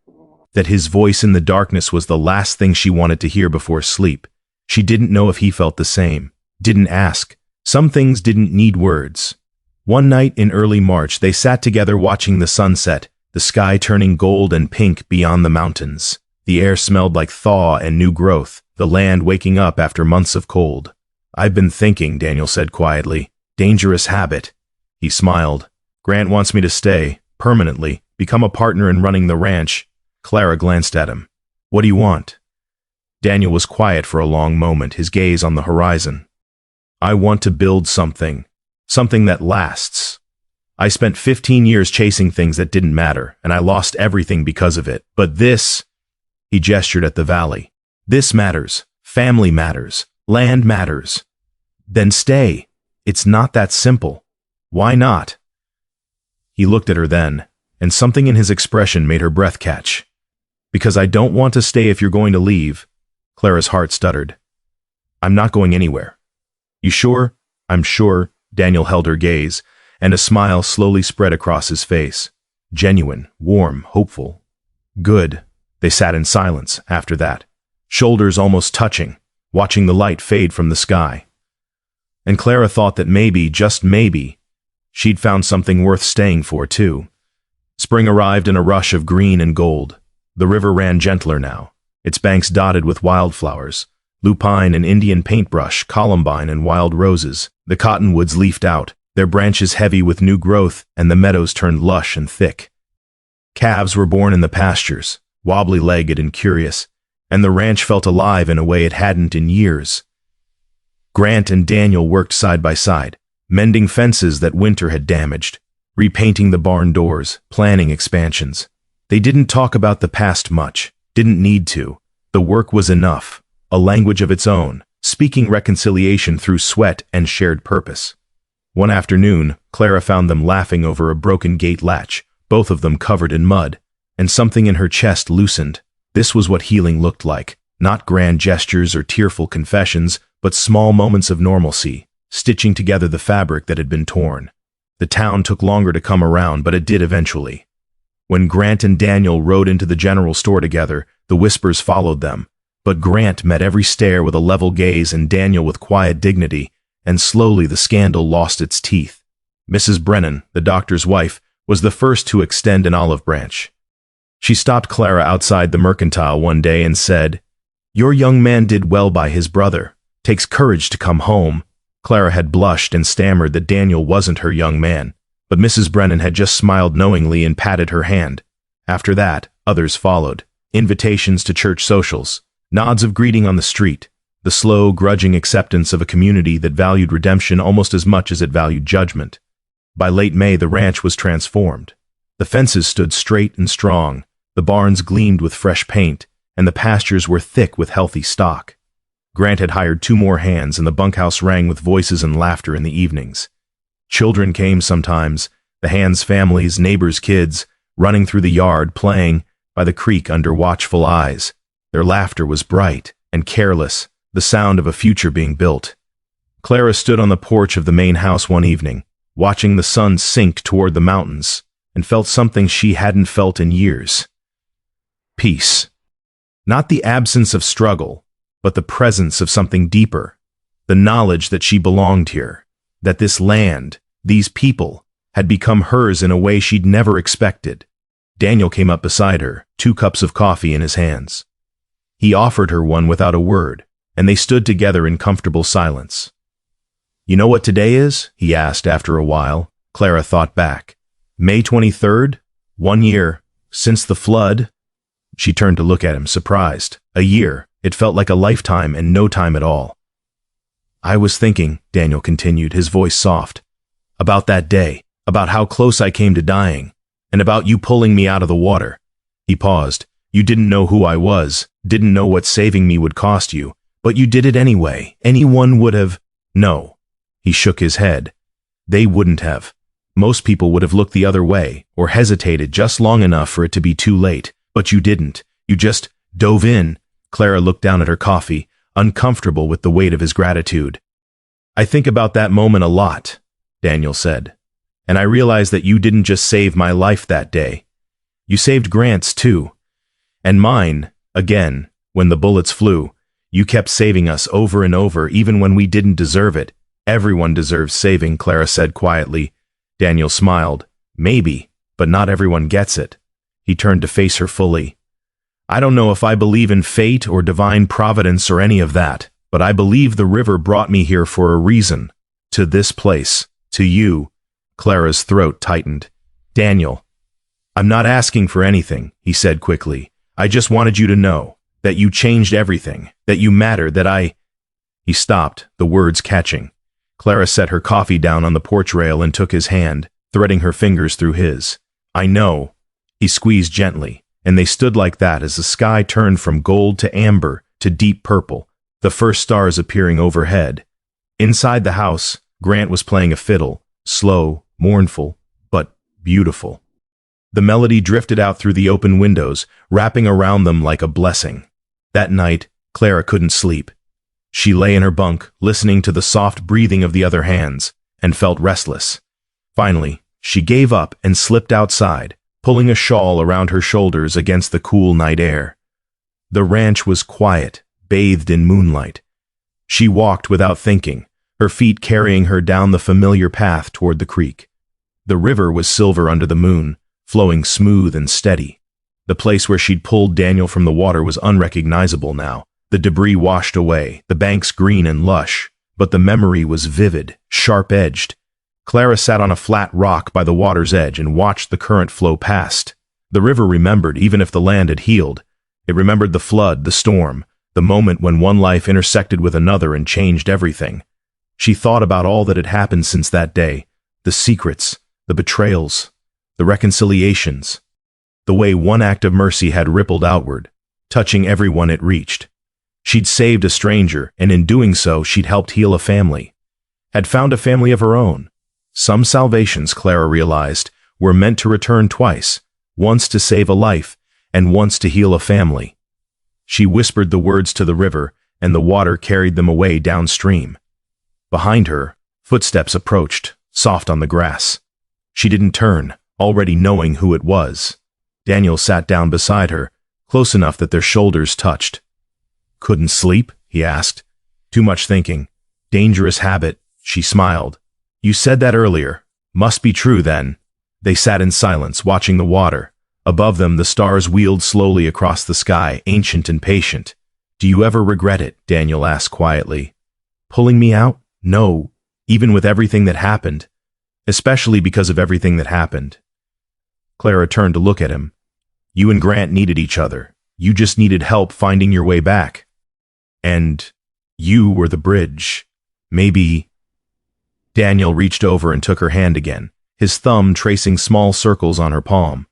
That his voice in the darkness was the last thing she wanted to hear before sleep. She didn't know if he felt the same. didn't ask. Some things didn't need words. One night in early March, they sat together watching the sunset, the sky turning gold and pink beyond the mountains. The air smelled like thaw and new growth, the land waking up after months of cold. "I've been thinking," Daniel said quietly. "Dangerous habit." He smiled. "Grant wants me to stay, permanently, become a partner in running the ranch." Clara glanced at him. "What do you want?" Daniel was quiet for a long moment, his gaze on the horizon. "I want to build something. Something that lasts. I spent 15 years chasing things that didn't matter, and I lost everything because of it. But this," he gestured at the valley, "this matters. Family matters. Land matters." "Then stay. It's not that simple." "Why not?" He looked at her then, and something in his expression made her breath catch. "Because I don't want to stay if you're going to leave." Clara's heart stuttered. "I'm not going anywhere." "You sure?" "I'm sure." Daniel held her gaze, and a smile slowly spread across his face. Genuine, warm, hopeful. "Good." They sat in silence after that, shoulders almost touching, watching the light fade from the sky. And Clara thought that maybe, just maybe, she'd found something worth staying for, too. Spring arrived in a rush of green and gold. The river ran gentler now, its banks dotted with wildflowers, lupine and Indian paintbrush, columbine and wild roses. The cottonwoods leafed out, their branches heavy with new growth, and the meadows turned lush and thick. Calves were born in the pastures, wobbly-legged and curious, and the ranch felt alive in a way it hadn't in years. Grant and Daniel worked side by side, mending fences that winter had damaged, repainting the barn doors, planning expansions. They didn't talk about the past much, didn't need to. The work was enough, a language of its own, speaking reconciliation through sweat and shared purpose. One afternoon, Clara found them laughing over a broken gate latch, both of them covered in mud, and something in her chest loosened. This was what healing looked like, not grand gestures or tearful confessions, but small moments of normalcy, stitching together the fabric that had been torn. The town took longer to come around, but it did eventually. When Grant and Daniel rode into the general store together, the whispers followed them, but Grant met every stare with a level gaze and Daniel with quiet dignity, and slowly the scandal lost its teeth. Mrs. Brennan, the doctor's wife, was the first to extend an olive branch. She stopped Clara outside the mercantile one day and said, "Your young man did well by his brother. Takes courage to come home." Clara had blushed and stammered that Daniel wasn't her young man, but Mrs. Brennan had just smiled knowingly and patted her hand. After that, others followed. Invitations to church socials, nods of greeting on the street, the slow, grudging acceptance of a community that valued redemption almost as much as it valued judgment. By late May, the ranch was transformed. The fences stood straight and strong, the barns gleamed with fresh paint, and the pastures were thick with healthy stock. Grant had hired 2 more hands, and the bunkhouse rang with voices and laughter in the evenings. Children came sometimes, the hands' families, neighbors' kids, running through the yard, playing by the creek under watchful eyes. Their laughter was bright and careless, the sound of a future being built. Clara stood on the porch of the main house one evening, watching the sun sink toward the mountains, and felt something she hadn't felt in years. Peace. Not the absence of struggle, but the presence of something deeper. The knowledge that she belonged here, that this land, these people, had become hers in a way she'd never expected. Daniel came up beside her, 2 cups of coffee in his hands. He offered her one without a word, and they stood together in comfortable silence. "You know what today is?" he asked after a while. Clara thought back. "May 23rd? 1 year. Since the flood?" She turned to look at him, surprised. A year. It felt like a lifetime and no time at all. "I was thinking," Daniel continued, his voice soft, "about that day, about how close I came to dying, and about you pulling me out of the water." He paused. "You didn't know who I was, didn't know what saving me would cost you, but you did it anyway. Anyone would have—" "No." He shook his head. "They wouldn't have. Most people would have looked the other way, or hesitated just long enough for it to be too late. But you didn't. You just dove in." Clara looked down at her coffee, uncomfortable with the weight of his gratitude. "I think about that moment a lot," Daniel said. "And I realize that you didn't just save my life that day. You saved Grant's too. And mine, again, when the bullets flew. You kept saving us over and over, even when we didn't deserve it. Everyone deserves saving, Clara said quietly. Daniel smiled. Maybe, but not everyone gets it. He turned to face her fully. I don't know if I believe in fate or divine providence or any of that, but I believe the river brought me here for a reason. To this place. To you. Clara's throat tightened. Daniel. I'm not asking for anything, he said quickly. I just wanted you to know that you changed everything, that you matter, that I... He stopped, the words catching. Clara set her coffee down on the porch rail and took his hand, threading her fingers through his. I know. He squeezed gently, and they stood like that as the sky turned from gold to amber to deep purple, the first stars appearing overhead. Inside the house, Grant was playing a fiddle, slow, mournful, but beautiful. The melody drifted out through the open windows, wrapping around them like a blessing. That night, Clara couldn't sleep. She lay in her bunk, listening to the soft breathing of the other hands, and felt restless. Finally, she gave up and slipped outside, pulling a shawl around her shoulders against the cool night air. The ranch was quiet, bathed in moonlight. She walked without thinking, her feet carrying her down the familiar path toward the creek. The river was silver under the moon, flowing smooth and steady. The place where she'd pulled Daniel from the water was unrecognizable now. The debris washed away, the banks green and lush, but the memory was vivid, sharp-edged. Clara sat on a flat rock by the water's edge and watched the current flow past. The river remembered, even if the land had healed. It remembered the flood, the storm, the moment when one life intersected with another and changed everything. She thought about all that had happened since that day, the secrets, the betrayals, the reconciliations, the way one act of mercy had rippled outward, touching everyone it reached. She'd saved a stranger, and in doing so, she'd helped heal a family. Had found a family of her own. Some salvations, Clara realized, were meant to return twice, once to save a life, and once to heal a family. She whispered the words to the river, and the water carried them away downstream. Behind her, footsteps approached, soft on the grass. She didn't turn, already knowing who it was. Daniel sat down beside her, close enough that their shoulders touched. Couldn't sleep? He asked. Too much thinking. Dangerous habit, she smiled. You said that earlier. Must be true then. They sat in silence, watching the water. Above them, the stars wheeled slowly across the sky, ancient and patient. Do you ever regret it? Daniel asked quietly. Pulling me out? No, even with everything that happened. Especially because of everything that happened. Clara turned to look at him. You and Grant needed each other. You just needed help finding your way back. And you were the bridge. Maybe... Daniel reached over and took her hand again, his thumb tracing small circles on her palm.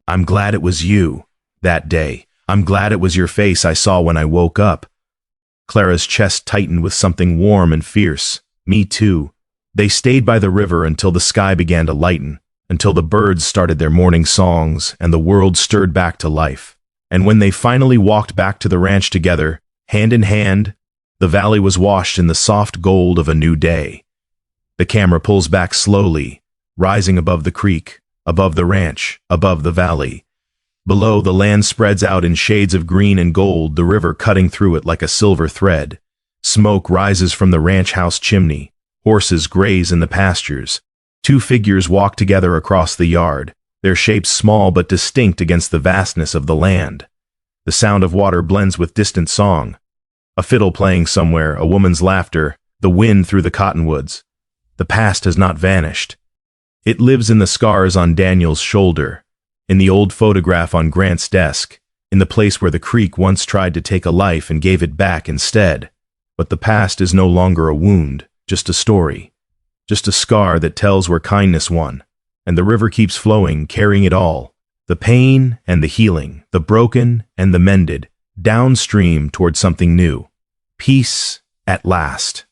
I'm glad it was you, that day. I'm glad it was your face I saw when I woke up. Clara's chest tightened with something warm and fierce. Me too. They stayed by the river until the sky began to lighten, until the birds started their morning songs and the world stirred back to life. And when they finally walked back to the ranch together, hand in hand, the valley was washed in the soft gold of a new day. The camera pulls back slowly, rising above the creek, above the ranch, above the valley. Below, the land spreads out in shades of green and gold, the river cutting through it like a silver thread. Smoke rises from the ranch house chimney. Horses graze in the pastures. Two figures walk together across the yard, their shapes small but distinct against the vastness of the land. The sound of water blends with distant song. A fiddle playing somewhere, a woman's laughter, the wind through the cottonwoods. The past has not vanished. It lives in the scars on Daniel's shoulder, in the old photograph on Grant's desk, in the place where the creek once tried to take a life and gave it back instead. But the past is no longer a wound, just a story, just a scar that tells where kindness won, and the river keeps flowing, carrying it all, the pain and the healing, the broken and the mended, downstream toward something new. Peace at last.